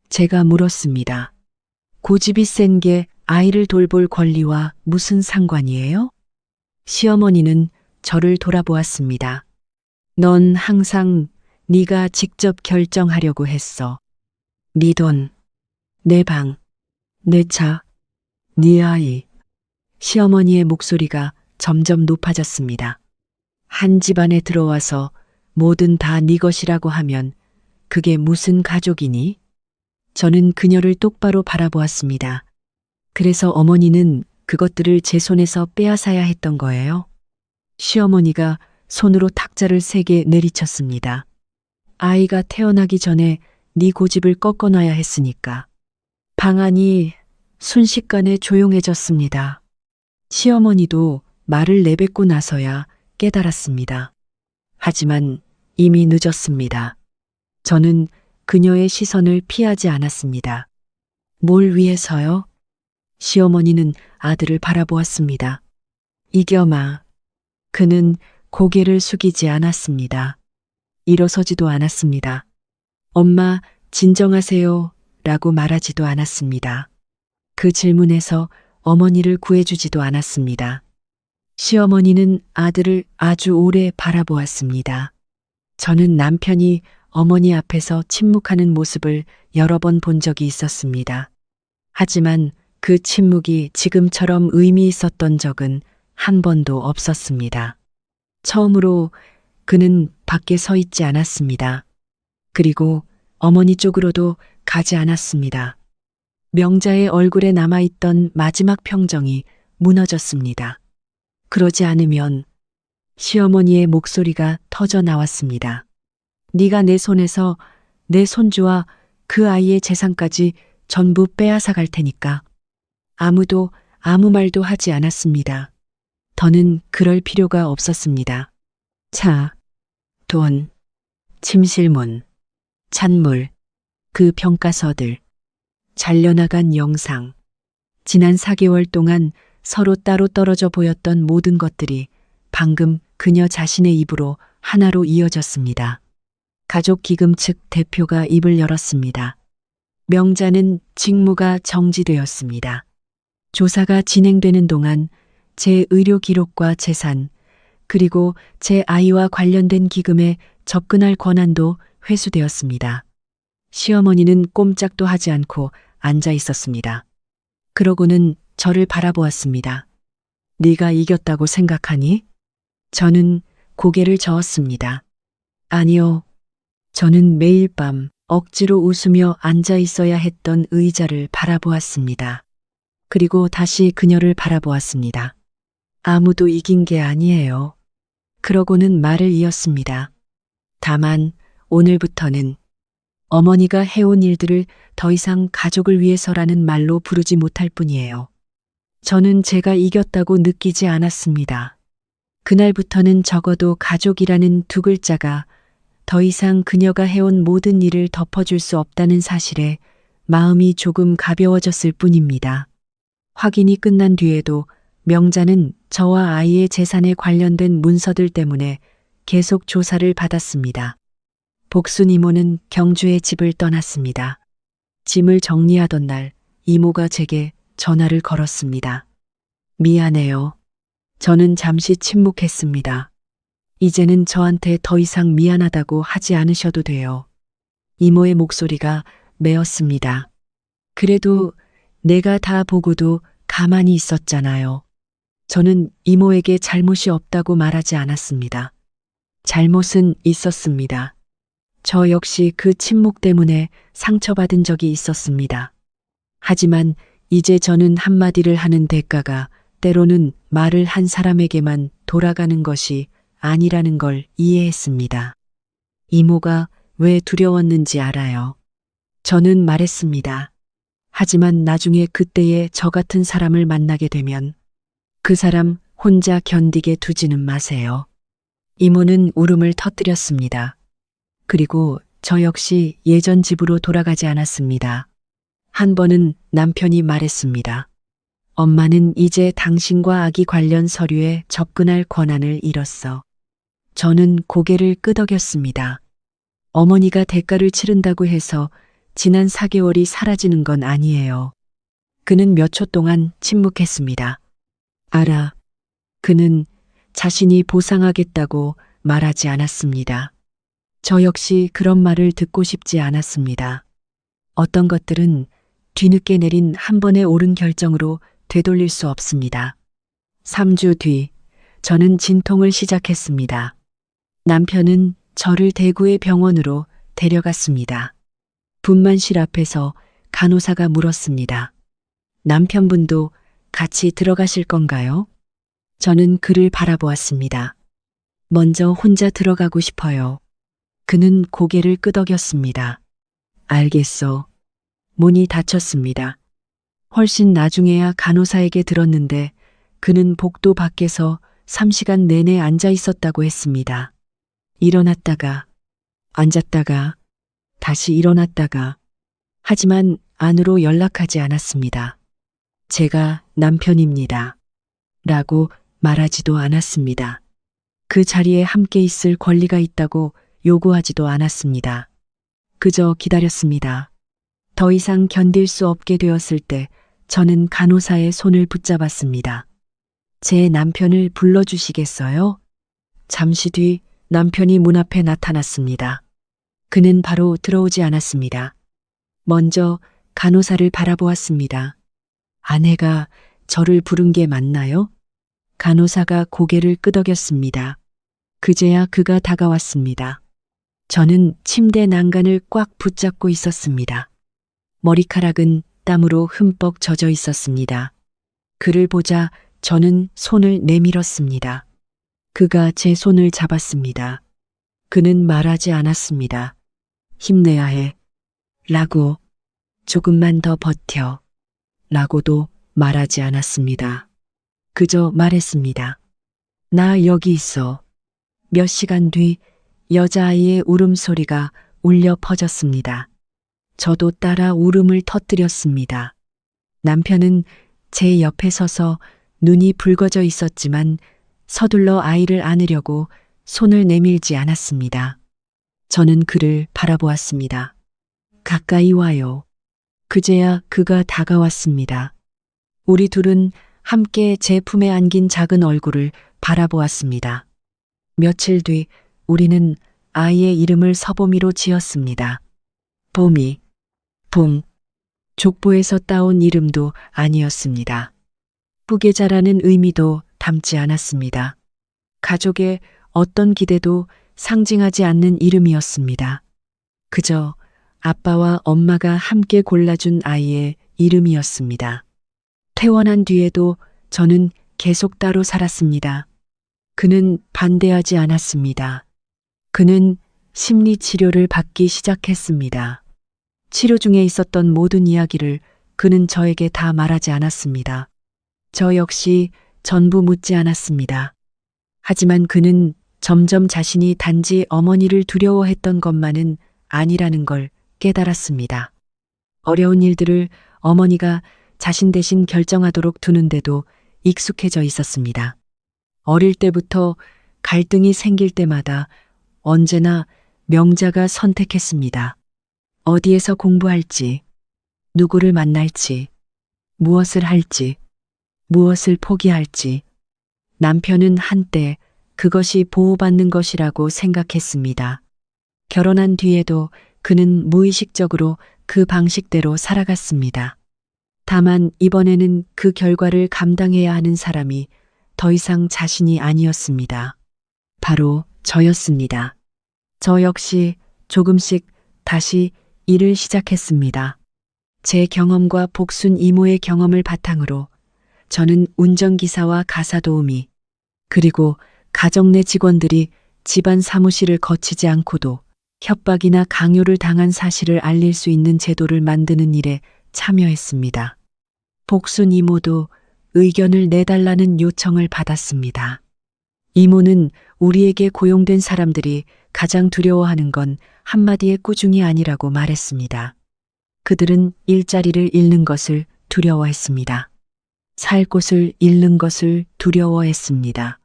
제가 물었습니다. 고집이 센 게 아이를 돌볼 권리와 무슨 상관이에요? 시어머니는 저를 돌아보았습니다. 넌 항상 네가 직접 결정하려고 했어. 네 돈, 내 방, 내 차, 네 아이. 시어머니의 목소리가 점점 높아졌습니다. 한 집안에 들어와서 뭐든 다 네 것이라고 하면 그게 무슨 가족이니? 저는 그녀를 똑바로 바라보았습니다. 그래서 어머니는 그것들을 제 손에서 빼앗아야 했던 거예요. 시어머니가 손으로 탁자를 3개 내리쳤습니다. 아이가 태어나기 전에 네 고집을 꺾어놔야 했으니까. 방 안이 순식간에 조용해졌습니다. 시어머니도 말을 내뱉고 나서야 깨달았습니다. 하지만 이미 늦었습니다. 저는 그녀의 시선을 피하지 않았습니다. 뭘 위해서요? 시어머니는 아들을 바라보았습니다. 이겸아. 그는 고개를 숙이지 않았습니다. 일어서지도 않았습니다. 엄마, 진정하세요. 라고 말하지도 않았습니다. 그 질문에서 어머니를 구해주지도 않았습니다. 시어머니는 아들을 아주 오래 바라보았습니다. 저는 남편이 어머니 앞에서 침묵하는 모습을 여러 번 본 적이 있었습니다. 하지만 그 침묵이 지금처럼 의미 있었던 적은 한 번도 없었습니다. 처음으로 그는 밖에 서 있지 않았습니다. 그리고 어머니 쪽으로도 가지 않았습니다. 명자의 얼굴에 남아있던 마지막 평정이 무너졌습니다. 그러지 않으면 시어머니의 목소리가 터져 나왔습니다. 네가 내 손에서 내 손주와 그 아이의 재산까지 전부 빼앗아 갈 테니까. 아무도 아무 말도 하지 않았습니다. 더는 그럴 필요가 없었습니다. 차, 돈, 침실문, 찬물, 그 평가서들, 잘려나간 영상. 지난 4개월 동안 서로 따로 떨어져 보였던 모든 것들이 방금 그녀 자신의 입으로 하나로 이어졌습니다. 가족 기금 측 대표가 입을 열었습니다. 명자는 직무가 정지되었습니다. 조사가 진행되는 동안 제 의료 기록과 재산, 그리고 제 아이와 관련된 기금에 접근할 권한도 회수되었습니다. 시어머니는 꼼짝도 하지 않고 앉아 있었습니다. 그러고는 저를 바라보았습니다. 네가 이겼다고 생각하니? 저는 고개를 저었습니다. 아니요. 저는 매일 밤 억지로 웃으며 앉아 있어야 했던 의자를 바라보았습니다. 그리고 다시 그녀를 바라보았습니다. 아무도 이긴 게 아니에요. 그러고는 말을 이었습니다. 다만 오늘부터는 어머니가 해온 일들을 더 이상 가족을 위해서라는 말로 부르지 못할 뿐이에요. 저는 제가 이겼다고 느끼지 않았습니다. 그날부터는 적어도 가족이라는 두 글자가 더 이상 그녀가 해온 모든 일을 덮어줄 수 없다는 사실에 마음이 조금 가벼워졌을 뿐입니다. 확인이 끝난 뒤에도 명자는 저와 아이의 재산에 관련된 문서들 때문에 계속 조사를 받았습니다. 복순 이모는 경주의 집을 떠났습니다. 짐을 정리하던 날 이모가 제게 전화를 걸었습니다. 미안해요. 저는 잠시 침묵했습니다. 이제는 저한테 더 이상 미안하다고 하지 않으셔도 돼요. 이모의 목소리가 메었습니다. 그래도 내가 다 보고도 가만히 있었잖아요. 저는 이모에게 잘못이 없다고 말하지 않았습니다. 잘못은 있었습니다. 저 역시 그 침묵 때문에 상처받은 적이 있었습니다. 하지만 이제 저는 한마디를 하는 대가가 때로는 말을 한 사람에게만 돌아가는 것이 아니라는 걸 이해했습니다. 이모가 왜 두려웠는지 알아요. 저는 말했습니다. 하지만 나중에 그때의 저 같은 사람을 만나게 되면 그 사람 혼자 견디게 두지는 마세요. 이모는 울음을 터뜨렸습니다. 그리고 저 역시 예전 집으로 돌아가지 않았습니다. 한 번은 남편이 말했습니다. 엄마는 이제 당신과 아기 관련 서류에 접근할 권한을 잃었어. 저는 고개를 끄덕였습니다. 어머니가 대가를 치른다고 해서 지난 4개월이 사라지는 건 아니에요. 그는 몇 초 동안 침묵했습니다. 알아. 그는 자신이 보상하겠다고 말하지 않았습니다. 저 역시 그런 말을 듣고 싶지 않았습니다. 어떤 것들은 뒤늦게 내린 한 번의 옳은 결정으로 되돌릴 수 없습니다. 3주 뒤, 저는 진통을 시작했습니다. 남편은 저를 대구의 병원으로 데려갔습니다. 분만실 앞에서 간호사가 물었습니다. 남편분도 같이 들어가실 건가요? 저는 그를 바라보았습니다. 먼저 혼자 들어가고 싶어요. 그는 고개를 끄덕였습니다. 알겠어. 문이 닫혔습니다. 훨씬 나중에야 간호사에게 들었는데 그는 복도 밖에서 3시간 내내 앉아 있었다고 했습니다. 일어났다가, 앉았다가, 다시 일어났다가, 하지만 안으로 연락하지 않았습니다. 제가 남편입니다. 라고 말하지도 않았습니다. 그 자리에 함께 있을 권리가 있다고 요구하지도 않았습니다. 그저 기다렸습니다. 더 이상 견딜 수 없게 되었을 때 저는 간호사의 손을 붙잡았습니다. 제 남편을 불러주시겠어요? 잠시 뒤 남편이 문 앞에 나타났습니다. 그는 바로 들어오지 않았습니다. 먼저 간호사를 바라보았습니다. 아내가 저를 부른 게 맞나요? 간호사가 고개를 끄덕였습니다. 그제야 그가 다가왔습니다. 저는 침대 난간을 꽉 붙잡고 있었습니다. 머리카락은 땀으로 흠뻑 젖어 있었습니다. 그를 보자 저는 손을 내밀었습니다. 그가 제 손을 잡았습니다. 그는 말하지 않았습니다. 힘내야 해. 라고, 조금만 더 버텨. 라고도 말하지 않았습니다. 그저 말했습니다. 나 여기 있어. 몇 시간 뒤 여자아이의 울음소리가 울려 퍼졌습니다. 저도 따라 울음을 터뜨렸습니다. 남편은 제 옆에 서서 눈이 붉어져 있었지만 서둘러 아이를 안으려고 손을 내밀지 않았습니다. 저는 그를 바라보았습니다. 가까이 와요. 그제야 그가 다가왔습니다. 우리 둘은 함께 제 품에 안긴 작은 얼굴을 바라보았습니다. 며칠 뒤 우리는 아이의 이름을 서보미로 지었습니다. 봄이, 봄, 족보에서 따온 이름도 아니었습니다. 후계자라는 의미도 담지 않았습니다. 가족의 어떤 기대도 상징하지 않는 이름이었습니다. 그저 아빠와 엄마가 함께 골라준 아이의 이름이었습니다. 퇴원한 뒤에도 저는 계속 따로 살았습니다. 그는 반대하지 않았습니다. 그는 심리 치료를 받기 시작했습니다. 치료 중에 있었던 모든 이야기를 그는 저에게 다 말하지 않았습니다. 저 역시 전부 묻지 않았습니다. 하지만 그는 점점 자신이 단지 어머니를 두려워했던 것만은 아니라는 걸 깨달았습니다. 어려운 일들을 어머니가 자신 대신 결정하도록 두는데도 익숙해져 있었습니다. 어릴 때부터 갈등이 생길 때마다 언제나 명자가 선택했습니다. 어디에서 공부할지, 누구를 만날지, 무엇을 할지, 무엇을 포기할지. 남편은 한때 그것이 보호받는 것이라고 생각했습니다. 결혼한 뒤에도 그는 무의식적으로 그 방식대로 살아갔습니다. 다만 이번에는 그 결과를 감당해야 하는 사람이 더 이상 자신이 아니었습니다. 바로 저였습니다. 저 역시 조금씩 다시 일을 시작했습니다. 제 경험과 복순 이모의 경험을 바탕으로 저는 운전기사와 가사도우미, 그리고 가정 내 직원들이 집안 사무실을 거치지 않고도 협박이나 강요를 당한 사실을 알릴 수 있는 제도를 만드는 일에 참여했습니다. 복순 이모도 의견을 내달라는 요청을 받았습니다. 이모는 우리에게 고용된 사람들이 가장 두려워하는 건 한마디의 꾸중이 아니라고 말했습니다. 그들은 일자리를 잃는 것을 두려워했습니다. 살 곳을 잃는 것을 두려워했습니다.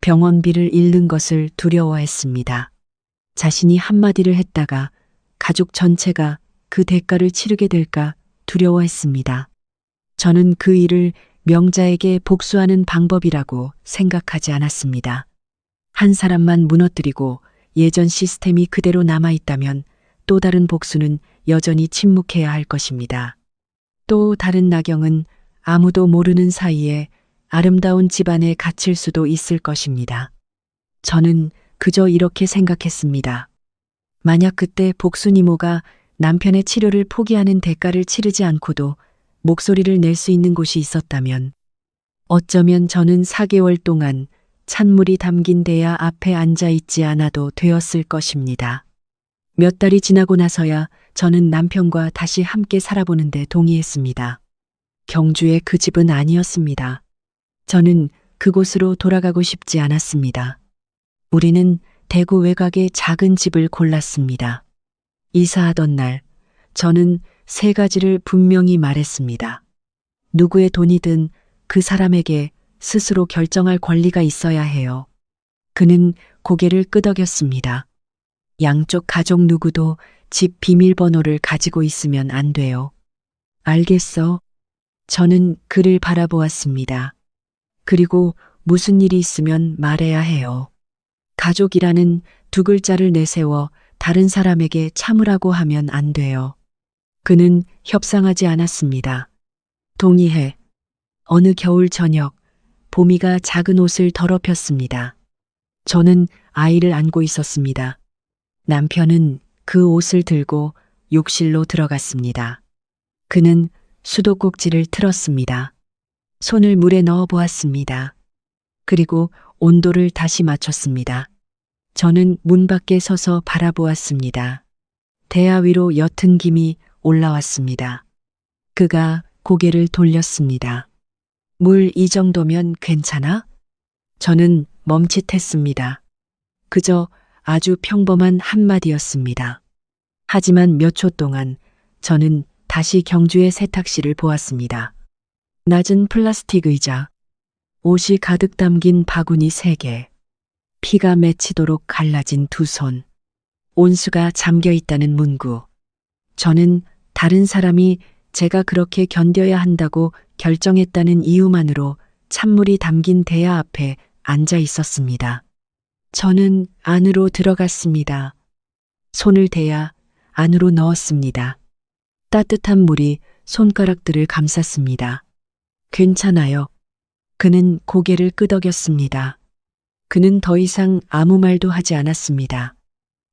병원비를 잃는 것을 두려워했습니다. 자신이 한마디를 했다가 가족 전체가 그 대가를 치르게 될까 두려워했습니다. 저는 그 일을 명자에게 복수하는 방법이라고 생각하지 않았습니다. 한 사람만 무너뜨리고 예전 시스템이 그대로 남아있다면 또 다른 복수는 여전히 침묵해야 할 것입니다. 또 다른 나경은 아무도 모르는 사이에 아름다운 집안에 갇힐 수도 있을 것입니다. 저는 그저 이렇게 생각했습니다. 만약 그때 복순 이모가 남편의 치료를 포기하는 대가를 치르지 않고도 목소리를 낼 수 있는 곳이 있었다면 어쩌면 저는 4개월 동안 찬물이 담긴 대야 앞에 앉아 있지 않아도 되었을 것입니다. 몇 달이 지나고 나서야 저는 남편과 다시 함께 살아보는데 동의했습니다. 경주의 그 집은 아니었습니다. 저는 그곳으로 돌아가고 싶지 않았습니다. 우리는 대구 외곽의 작은 집을 골랐습니다. 이사하던 날, 저는 3가지를 분명히 말했습니다. 누구의 돈이든 그 사람에게 스스로 결정할 권리가 있어야 해요. 그는 고개를 끄덕였습니다. 양쪽 가족 누구도 집 비밀번호를 가지고 있으면 안 돼요. 알겠어. 저는 그를 바라보았습니다. 그리고 무슨 일이 있으면 말해야 해요. 가족이라는 2글자를 내세워 다른 사람에게 참으라고 하면 안 돼요. 그는 협상하지 않았습니다. 동의해. 어느 겨울 저녁, 보미가 작은 옷을 더럽혔습니다. 저는 아이를 안고 있었습니다. 남편은 그 옷을 들고 욕실로 들어갔습니다. 그는 수도꼭지를 틀었습니다. 손을 물에 넣어 보았습니다. 그리고 온도를 다시 맞췄습니다. 저는 문 밖에 서서 바라보았습니다. 대야 위로 옅은 김이 올라왔습니다. 그가 고개를 돌렸습니다. 물 이 정도면 괜찮아? 저는 멈칫했습니다. 그저 아주 평범한 한마디였습니다. 하지만 몇 초 동안 저는 다시 경주의 세탁실을 보았습니다. 낮은 플라스틱 의자, 옷이 가득 담긴 바구니 3개, 피가 맺히도록 갈라진 2손, 온수가 잠겨 있다는 문구. 저는 다른 사람이 제가 그렇게 견뎌야 한다고 결정했다는 이유만으로 찬물이 담긴 대야 앞에 앉아 있었습니다. 저는 안으로 들어갔습니다. 손을 대야 안으로 넣었습니다. 따뜻한 물이 손가락들을 감쌌습니다. 괜찮아요. 그는 고개를 끄덕였습니다. 그는 더 이상 아무 말도 하지 않았습니다.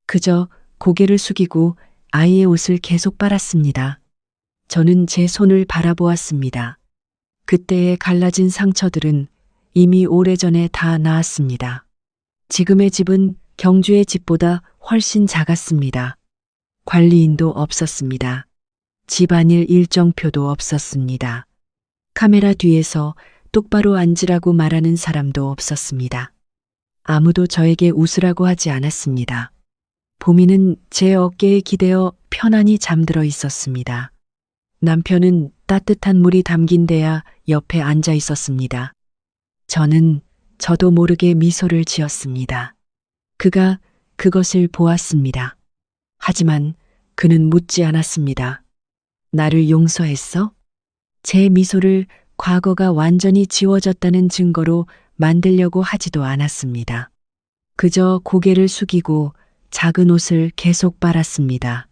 그저 고개를 숙이고 아이의 옷을 계속 빨았습니다. 저는 제 손을 바라보았습니다. 그때의 갈라진 상처들은 이미 오래전에 다 나았습니다. 지금의 집은 경주의 집보다 훨씬 작았습니다. 관리인도 없었습니다. 집안일 일정표도 없었습니다. 카메라 뒤에서 똑바로 앉으라고 말하는 사람도 없었습니다. 아무도 저에게 웃으라고 하지 않았습니다. 보미는 제 어깨에 기대어 편안히 잠들어 있었습니다. 남편은 따뜻한 물이 담긴 데야 옆에 앉아 있었습니다. 저도 모르게 미소를 지었습니다. 그가 그것을 보았습니다. 하지만 그는 묻지 않았습니다. 나를 용서했어? 제 미소를 과거가 완전히 지워졌다는 증거로 만들려고 하지도 않았습니다. 그저 고개를 숙이고 작은 옷을 계속 빨았습니다.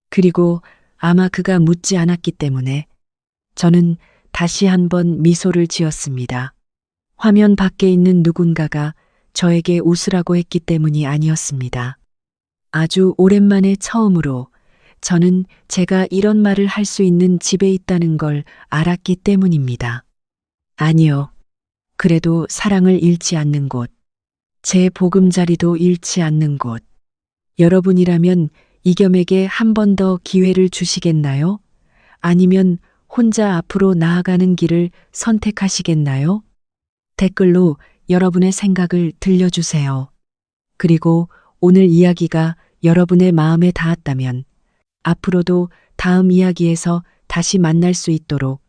그리고 아마 그가 묻지 않았기 때문에 저는 다시 한번 미소를 지었습니다. 화면 밖에 있는 누군가가 저에게 웃으라고 했기 때문이 아니었습니다. 아주 오랜만에 처음으로 저는 제가 이런 말을 할 수 있는 집에 있다는 걸 알았기 때문입니다. 아니요. 그래도 사랑을 잃지 않는 곳, 제 보금자리도 잃지 않는 곳. 여러분이라면 이겸에게 한 번 더 기회를 주시겠나요? 아니면 혼자 앞으로 나아가는 길을 선택하시겠나요? 댓글로 여러분의 생각을 들려주세요. 그리고 오늘 이야기가 여러분의 마음에 닿았다면 앞으로도 다음 이야기에서 다시 만날 수 있도록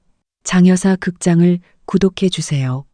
장여사 극장을 구독해 주세요.